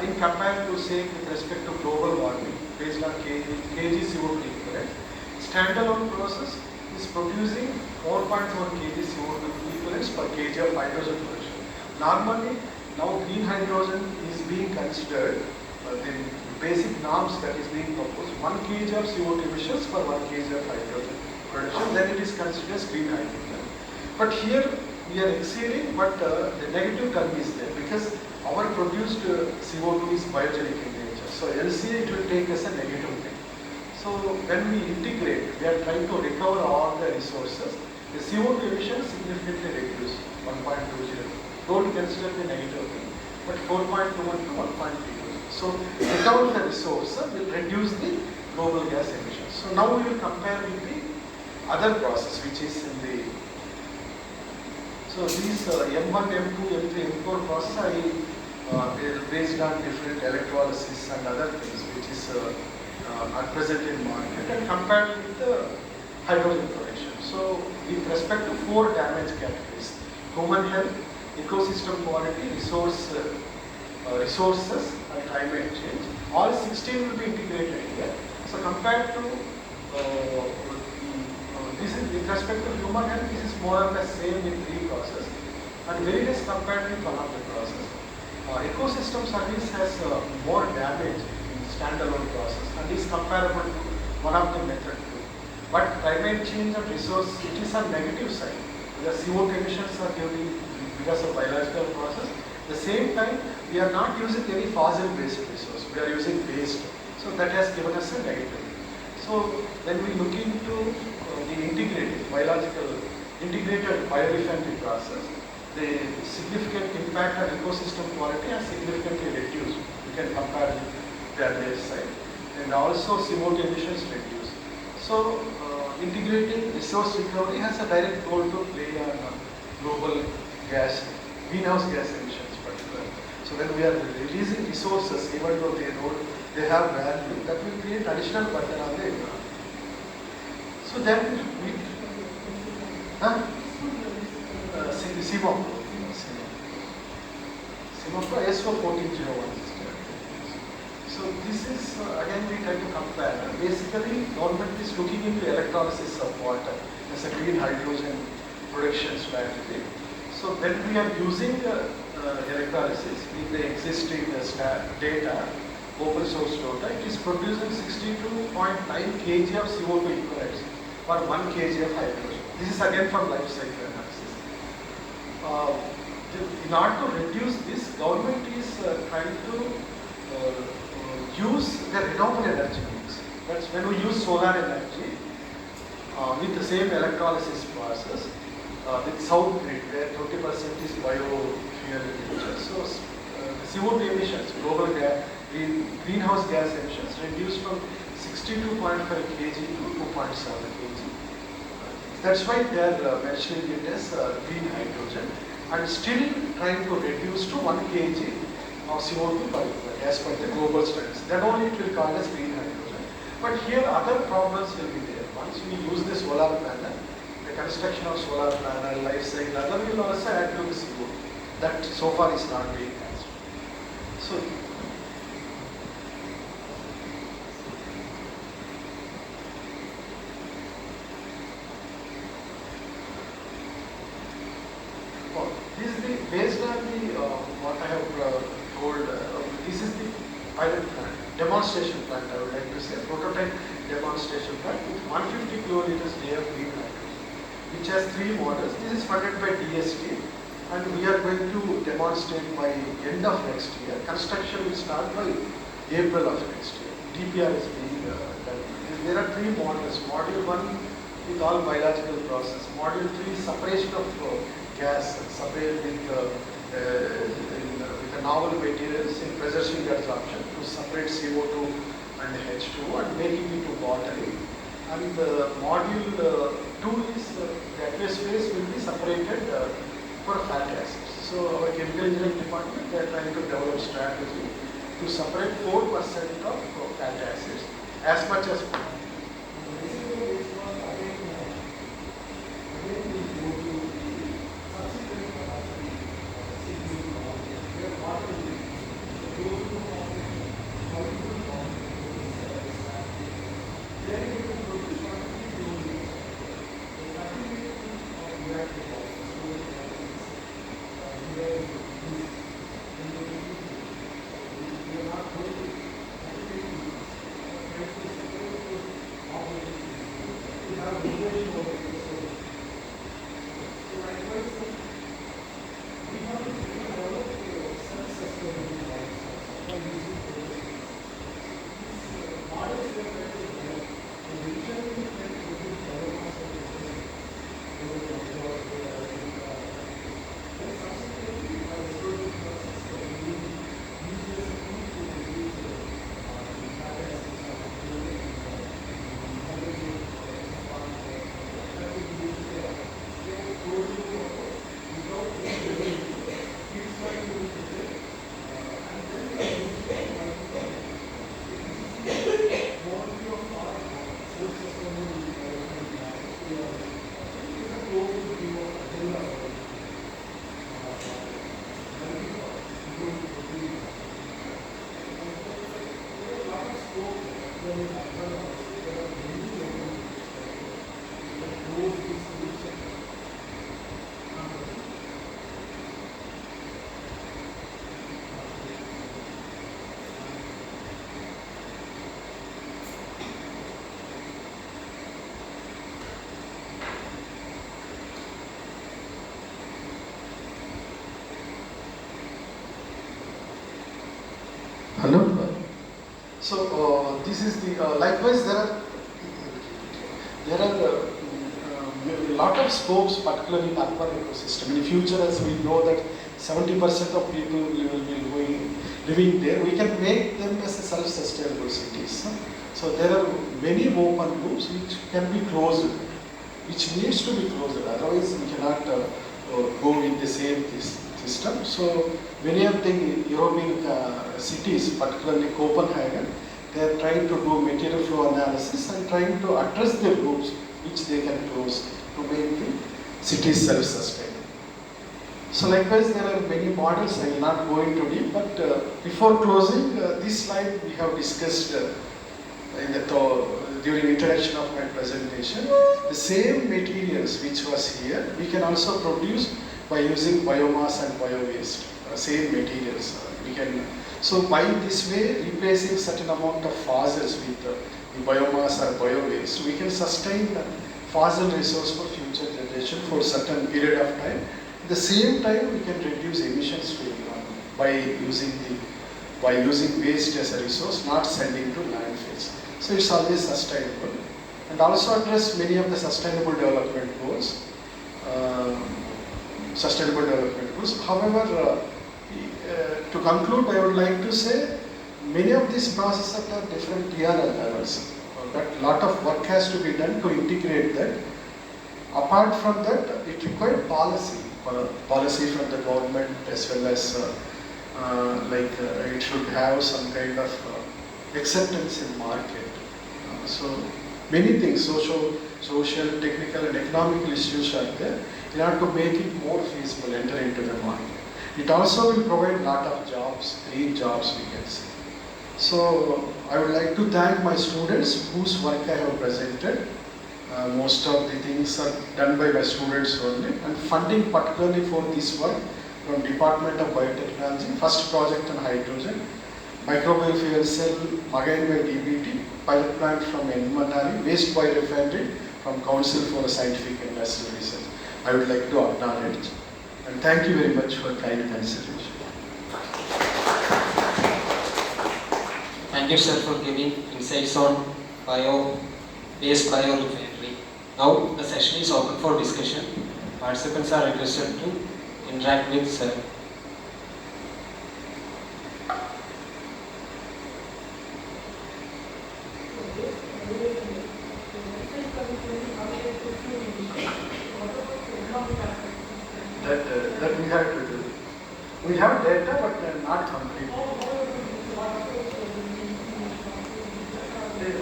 In compared to say with respect to global warming based on kg CO2 equivalent, standalone process is producing 4.4 kg CO2 equivalents per kg of hydrogen production. Normally now green hydrogen is being considered, the basic norms that is being proposed. 1 kg of CO2 emissions for 1 kg of hydrogen production, then it is considered as green hydrogen. But here we are exceeding, but the negative curve is there because our produced CO2 is biogenic in nature. So LCA it will take as a negative thing. So when we integrate, we are trying to recover all the resources. The CO2 emissions significantly reduce 1.20. Don't consider the negative thing, but 4.21 to 1.32. So recover the resource will reduce the global gas emissions. So now we will compare with the other process which is in the, so these M1, M2, M3, M4 process are based on different electrolysis and other things which is are present in market and compared with the hydrogen production. So with respect to 4 damage categories: human health, ecosystem quality, resources and climate change, all 16 will be integrated here. So compared to this is with respect to human health, this is more or less same in 3 processes and very less compared with one of the process. Ecosystem service has more damage in standalone process and is comparable to one of the method too. But climate change and resource, it is on negative side. The CO2 emissions are giving because of biological process. At the same time, we are not using any fossil-based resource. We are using waste. So that has given us a negative. So when we look into the integrated biorefinery process, the significant impact on ecosystem quality has significantly reduced. We can compare with the other side. And also CO2 emissions reduced. So integrating resource recovery has a direct role to play on global gas, greenhouse gas emissions particularly. So when we are releasing resources, even though they have value, that will create additional burden on the environment. So then we, SIMOPRO SO1401. So this is, again we try to compare. Basically, government is looking into electrolysis of water as a green hydrogen production strategy. So when we are using electrolysis with the existing data, open source data, it is producing 62.9 kg of CO2 equivalents for 1 kg of hydrogen. This is again from life cycle analysis. In order to reduce this, government is trying to use the renewable energy mix. That's when we use solar energy with the same electrolysis process with south grid where 20% is biofuel in nature. So CO2 emissions, global greenhouse gas emissions reduced from 62.5 kg to 2.7 kg. That's why they are mentioning it as green hydrogen and still trying to reduce to 1 kg of CO2 per equivalent as per the global standards. Then only it will call as green hydrogen. But here other problems will be there. Once we use the solar panel, the construction of solar panel, life cycle, other will also add to the CO2. That so far is not being considered. So this is the, based on the what I have told, this is the pilot plant, demonstration plant I would like to say, prototype demonstration plant with 150 kiloliters day of green hydrogen, which has 3 models. This is funded by DST and we are going to demonstrate by end of next year. Construction will start by April of next year. DPR is being done. There are 3 models. Module 1 with all biological process. Module 3 separation of gas, separate with the novel materials in pressure swing adsorption to separate CO2 and H2 and making it to battery. And module 2 is the aqueous phase will be separated for fatty acids. So our chemical engineering department, they are trying to develop strategy to separate 4% of fatty acids as much as possible. So this is the likewise there are a lot of scopes, particularly in urban ecosystem. In the future, as we know that 70% of people will be living there, we can make them as a self-sustainable cities. So there are many open loops which can be closed, which needs to be closed. Otherwise, we cannot go with the same system. So many of the European cities, particularly Copenhagen, they are trying to do material flow analysis and trying to address the loops which they can close to make the cities self-sustainable. So likewise, there are many models. I will not go into deep, but before closing, this slide we have discussed during introduction of my presentation. The same materials which was here, we can also produce by using biomass and bio-waste. Same materials we can. So by this way, replacing certain amount of fossils with the biomass or bio-waste, we can sustain the fossil resource for future generation for certain period of time. At the same time, we can reduce emissions to environment by using waste as a resource, not sending to landfills. So it's always sustainable, and also address many of the sustainable development goals. However, to conclude, I would like to say many of these processes are different TRL levels, but a lot of work has to be done to integrate that. Apart from that, it required policy from the government, as well as it should have some kind of acceptance in market. So many things, social, technical and economical issues are there in order to make it more feasible, enter into the market. It also will provide a lot of jobs, green jobs we can say. So I would like to thank my students whose work I have presented. Most of the things are done by my students only, and funding particularly for this work from Department of Biotechnology, first project on hydrogen, microbial fuel cell again by DBT, pilot plant from Mohan, waste biorefinery from Council for Scientific and Industrial Research. I would like to acknowledge, and thank you very much for kind consideration. Thank you, sir, for giving insights on waste biorefinery. Now the session is open for discussion. Participants are requested to interact with sir. That we have to do. We have data, but not complete.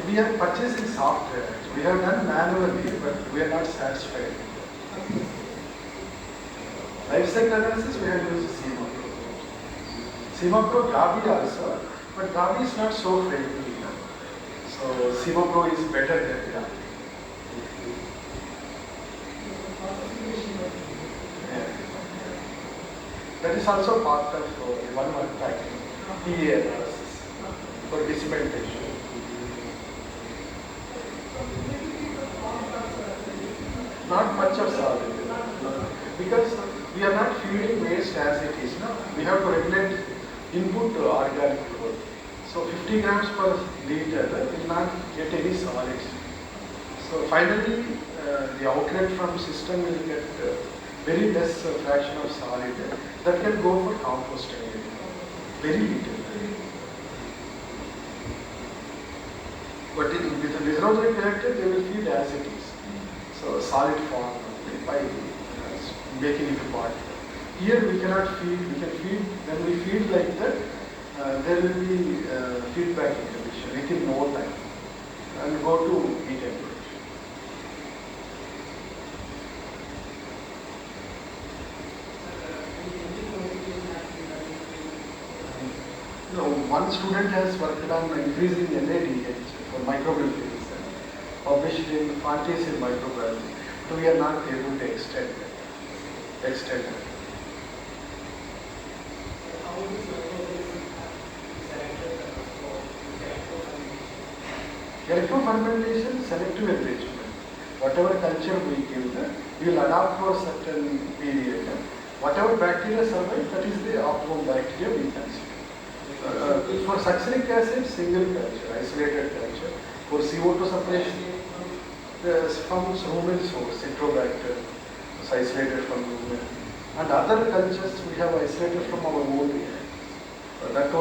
We are purchasing software. We have done manually, but we are not satisfied. Life cycle analysis, we have used CMAPRO. CMAPRO Gavi also, but Gavi is not so friendly. So CMAPRO is better than Gavi. That is also part of one month tracking, TA analysis for dissemination. Not much of solid, because we are not feeding waste as it is. No? We have to regulate input to organic growth. So 50 grams per liter will not get any solids. So finally, the outlet from system will get very less fraction of solid that can go for composting area. Very little. But with the reservoir collected, they will feed as it is. So solid form by making it a part. Here we cannot feed, we can feed, when we feed like that, there will be feedback inhibition within no time and go to heat temperature. No, one student has worked on increasing NADH for microbial fuel cell, published in Fantasy in Microbiology, but we are not able to extend it. Electrofermentation, selective enrichment. Whatever culture we give them, we will adapt for a certain period. Whatever bacteria survive, that is the optimum bacteria we consider. For succinic acid, single culture, isolated culture. For CO2 separation, from rumen source, Citrobacter, is isolated from rumen. And other cultures we have isolated from our own area. That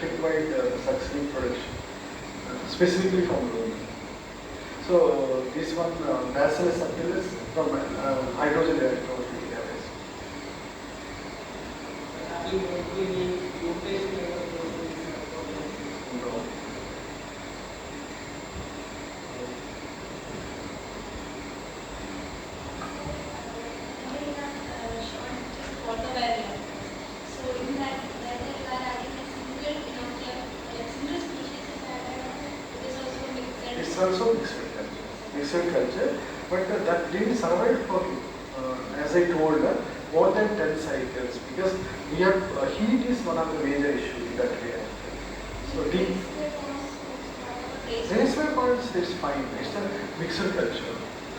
required succinic production, specifically from rumen. So this one, Bacillus subtilis from hydrogen electron we have. No. It's also mixed culture, but that didn't survive for, as I told, more than 10 cycles, because we have heat is one of the major issues that we have. So raceway points is fine. It's a mixed culture.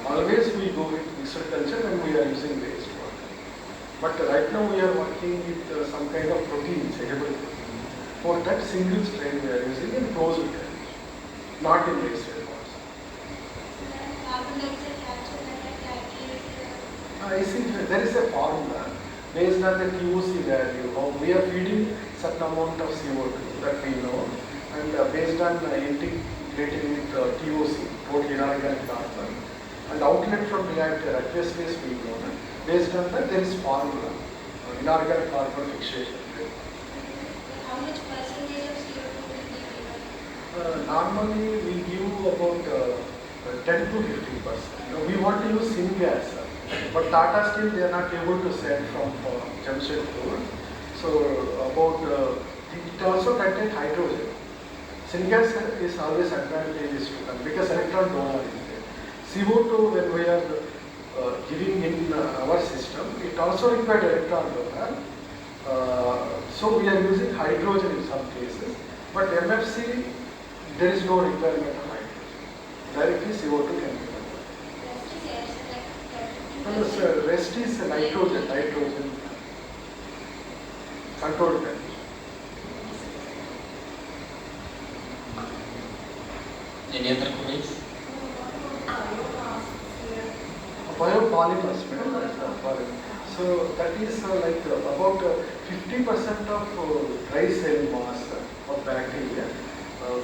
Always we go with mixed culture when we are using wastewater. But right now we are working with some kind of proteins, edible protein. For that single strain we are using in closed culture, not in raceway points. I see there is a formula based on the TOC value. How we are feeding certain amount of CO2 that we know, and based on integrating with TOC, total inorganic carbon, and outlet from reactor aqueous phase we know. Based on that, there is formula, inorganic carbon fixation. How much percentage of CO2 will be given? Normally we give about 10 to 15%. We want to use syngas, but Tata Steel they are not able to sell from Jamshedpur. So about it also contains hydrogen. Syngas is always advantageous to them because electron donor is there. CO2 when we are giving in our system, it also requires electron donor. So we are using hydrogen in some cases, but MFC there is no requirement of hydrogen. Directly CO2 can be converted. Rest is nitrogen controlled condition. Any other queries? Biopolymers, so that is like about 50% of dry cell mass of bacteria.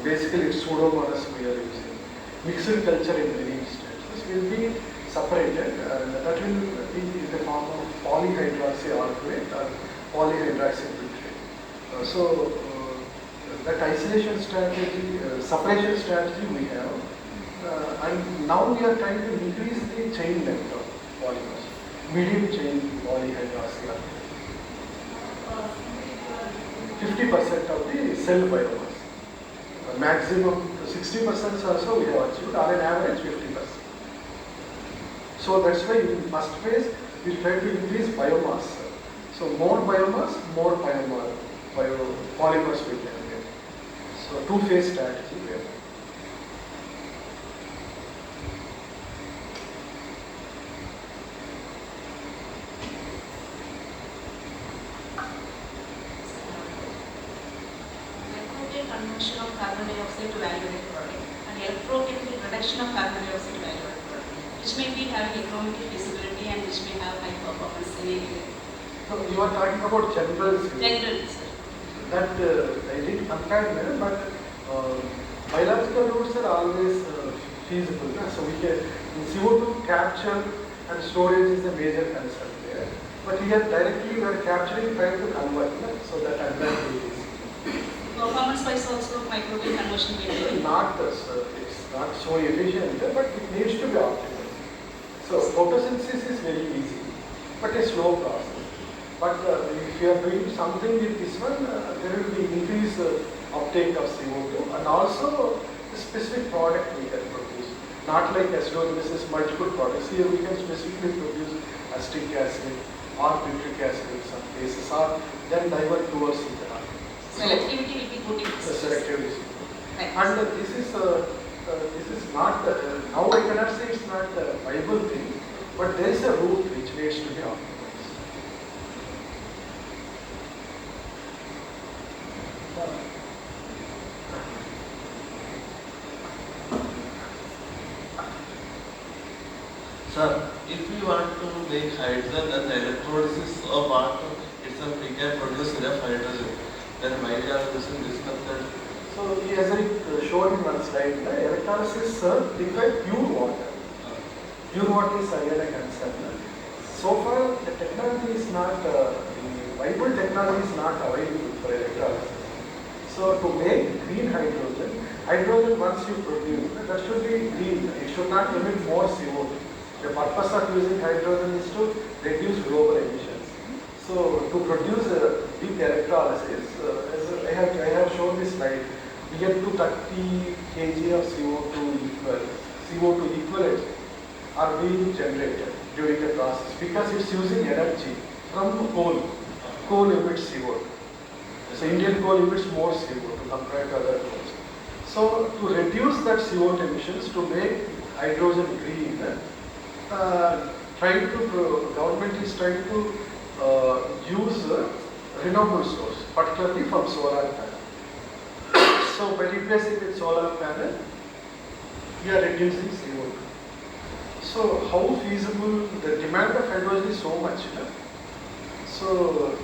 Basically, it's Pseudomonas we are using. Mixed culture in many instances will be separated, and that will be in the form of polyhydroxy alkylate or polyhydroxy filtrate. So that isolation strategy, separation strategy we have. And now we are trying to increase the chain length of polymers, medium chain polyhydroxy. 50% of the cell biomass. Maximum 60% also we have achieved, on an average 50%. So that's why in first phase we try to increase biomass. So more biomass, more polymers we can get. So two-phase strategy we have. Conversion of carbon dioxide to value-added product and electrochemical reduction of carbon dioxide to value-added product, which may be having economic feasibility and which may have high performance in area. So you are talking about general. General, sir. That I didn't compare there, but biological routes are always feasible. So we can CO2 capture and storage is a major concern there. But here directly we are capturing, trying to convert, so that advantage is. Performance-wise also microbial conversion may be. It's not so efficient, but it needs to be optimal. So photosynthesis is very easy, but a slow process. But if you are doing something with this one, there will be increased uptake of CO2 and also a specific product we can produce. Not like acidogenesis, multiple products. Here we can specifically produce acetic acid or butyric acid in some cases, or then divert towards ethanol. Selectivity will be good in this. Selectivity. Right. And this is not, now I cannot say it's not a viable thing, but there is a route which needs to be optimized. make hydrogen and the electrolysis of water itself we can produce enough hydrogen. Then why we are using this method? So as I showed in one slide, the electrolysis requires pure water. Pure water is again a concern. So far the technology is not, the viable technology is not available for electrolysis. So to make green hydrogen, hydrogen once you produce, that should be green. It should not emit more CO2. The purpose of using hydrogen is to reduce global emissions. So to produce big electrolysis, as I have shown this slide, we get to 30 kg of CO2 equivalent are being generated during the process because it's using energy from coal. Coal emits CO2. So Indian coal emits more CO2 compared to other coals. So to reduce that CO2 emissions, to make hydrogen green, government is trying to use renewable source, particularly from solar panel. So by replacing with solar panel, we are reducing CO2. So how feasible, the demand of hydrogen is so much. So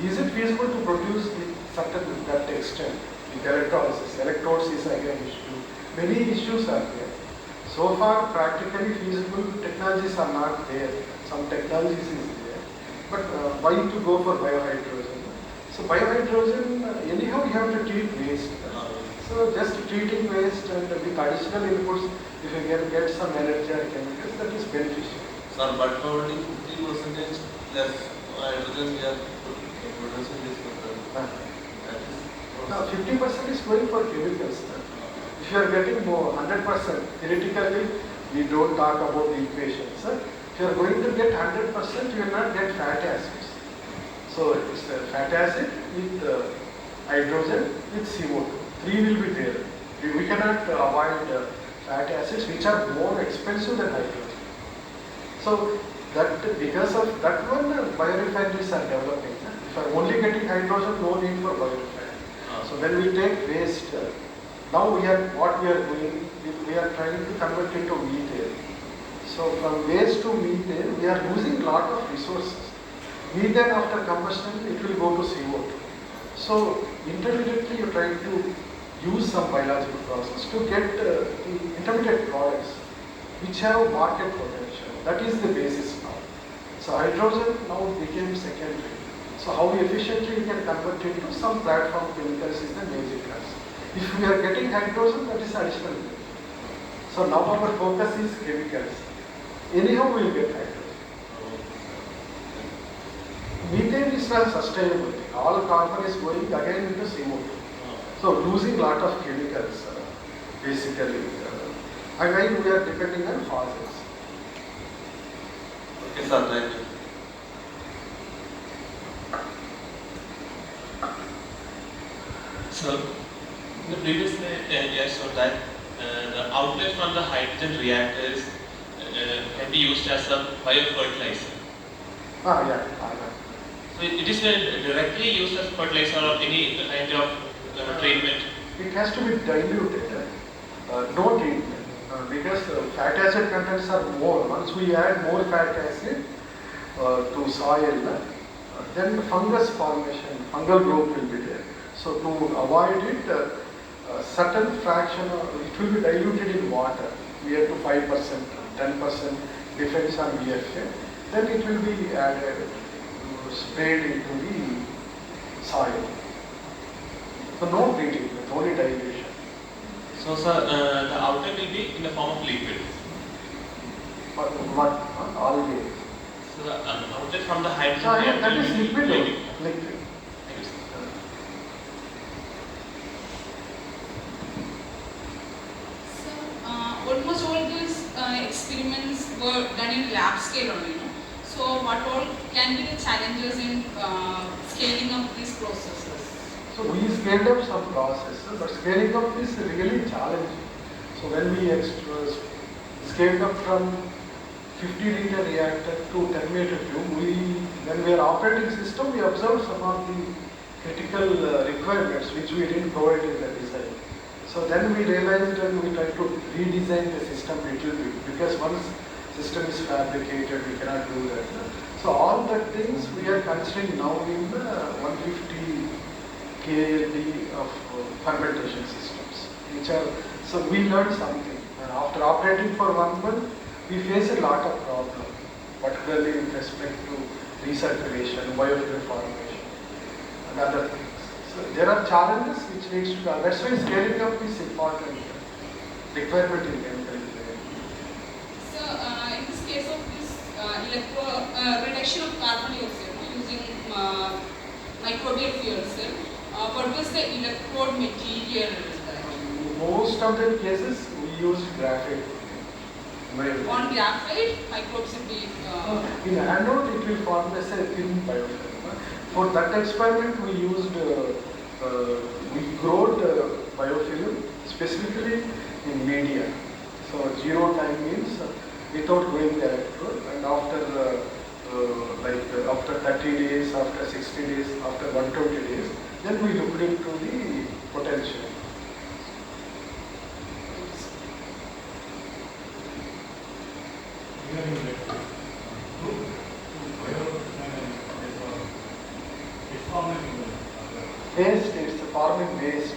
is it feasible to produce with certain that extent? With electrolysis, electrodes is again issue. Many issues are there. So far practically feasible technologies are not there. Some technologies is there. But why to go for biohydrogen? So biohydrogen, anyhow you have to treat waste. So just treating waste and with additional inputs, if you can get some energy or chemicals, that is beneficial. Sir, but only 50% less hydrogen we are producing this method. Now 50% is going for chemicals. If you are getting more 100%, theoretically we don't talk about the equations. If you are going to get 100%, you will not get fatty acids. So it's fatty acid with hydrogen with CO2. Three will be there. We cannot avoid fatty acids which are more expensive than hydrogen. So that because of that one, biorefineries are developing. If you are only getting hydrogen, no need for biorefinery. So when we take waste, now what we are doing, we are trying to convert into methane. So from waste to methane, we are losing a lot of resources. Methane after combustion, it will go to CO2. So intermediately you try to use some biological process to get the intermediate products which have market potential. That is the basis now. So hydrogen now became secondary. So how efficiently we can convert it to some platform chemicals is the major concern. If we are getting hydrogen, that is additional. So now our focus is chemicals. Anyhow we will get hydrogen. Methane is not sustainable. All carbon is going again into CO2. So losing lot of chemicals basically. Again we are depending on fossils. Okay, sir, thank you. So, the previous year showed that the outlet from the hydrogen reactors can be used as a biofertilizer. Yeah. So, it is directly used as fertilizer or any kind of treatment? It has to be diluted, no treatment, because fat acid contents are more. Once we add more fat acid to soil, then fungus formation, fungal growth will be there. So to avoid it, a certain fraction, it will be diluted in water, near to 5%, 10%, depends on VFA. Then it will be added, sprayed into the soil. So no treatment, only dilution. So, sir, the outlet will be in the form of liquid. What? Always. So, the outlet from the hydrogen So reactor that is will be liquid. liquid. Liquid. Thank you, sir. So, almost all these experiments were done in lab scale only, no? So, what all can be the challenges in scaling up these processes? So we scaled up some processes, but scaling up is really challenging. So when we scaled up from 50-liter reactor to 10-meter tube, when we are operating system, we observed some of the critical requirements which we didn't provide in the design. So then we realized and we tried to redesign the system little bit, because once system is fabricated, we cannot do that. So all the things we are considering now in the 150 KLD of fermentation systems, which are, so we learned something. And after operating for 1 month, we face a lot of problems, particularly with respect to recirculation, biofuel formation, and other things. So there are challenges which needs to be done. That's why scaling up is important. Requirement in chemical engineering. So, in this case of this reduction of carbon dioxide using microbial fuel cell, what was the electrode material? Most of the cases we use graphite. On graphite, microbes will be. In anode, it will form as a thin biofilm. For that experiment, we used we growed biofilm specifically in media. So 0 time means without going the electrode, and after after 30 days, after 60 days, after 120 days, then we looked into the potential. Waste, it's forming waste,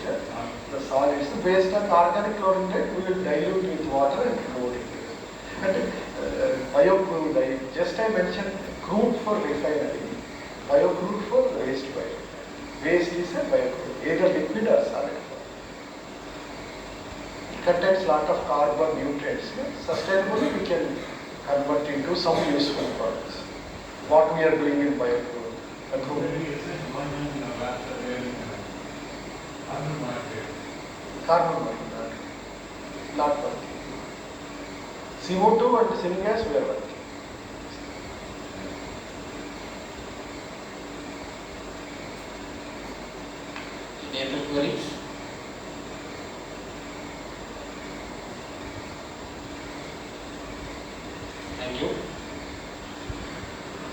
the solids. Based on organic chlorine, we will dilute with water and load it. And biocrude, just I mentioned crude for refinery, biocrude for waste biorefinery. Waste is a biocrude, either liquid or solid form. It contains lot of carbon, nutrients. Sustainably, we can convert into some useful products. What we are doing in biocrude. Carbon monoxide, not working. CO2 and syngas we are working. Any other queries? Thank you.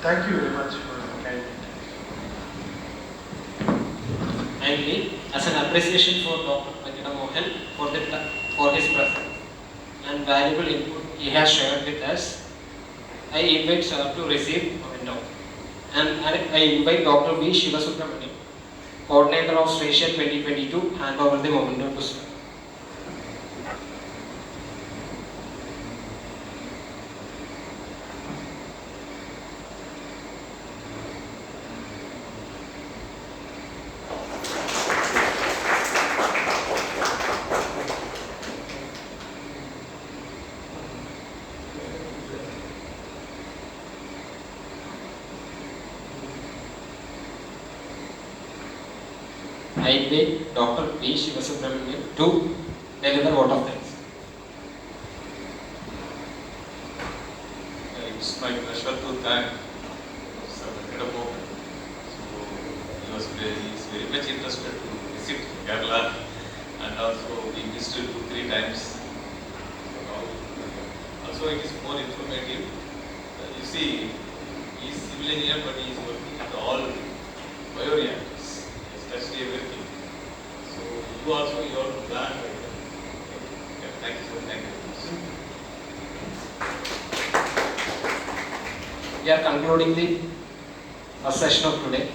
Thank you very much for your kind attention. Finally, as an appreciation for Dr. Venkata Mohan for his presence and valuable input he has shared with us, I invite sir to receive memento. And I invite Dr. V. Shivasubramanian, coordinator of SRETIA 2022, hand over the memento to sir. I invite Dr. V. Shivasubramanian to deliver vote of thanks. It's my pleasure to thank Sir Venkata Mohan. So he is very much interested to visit Kerala, and also we visited 2-3 times. So now, also it is more informative. You see, he is civil engineer, but he is working at all bioreactors. He has touched everything. So you also your plan. Thank you, sir. Thank you. We are concluding the first session of today.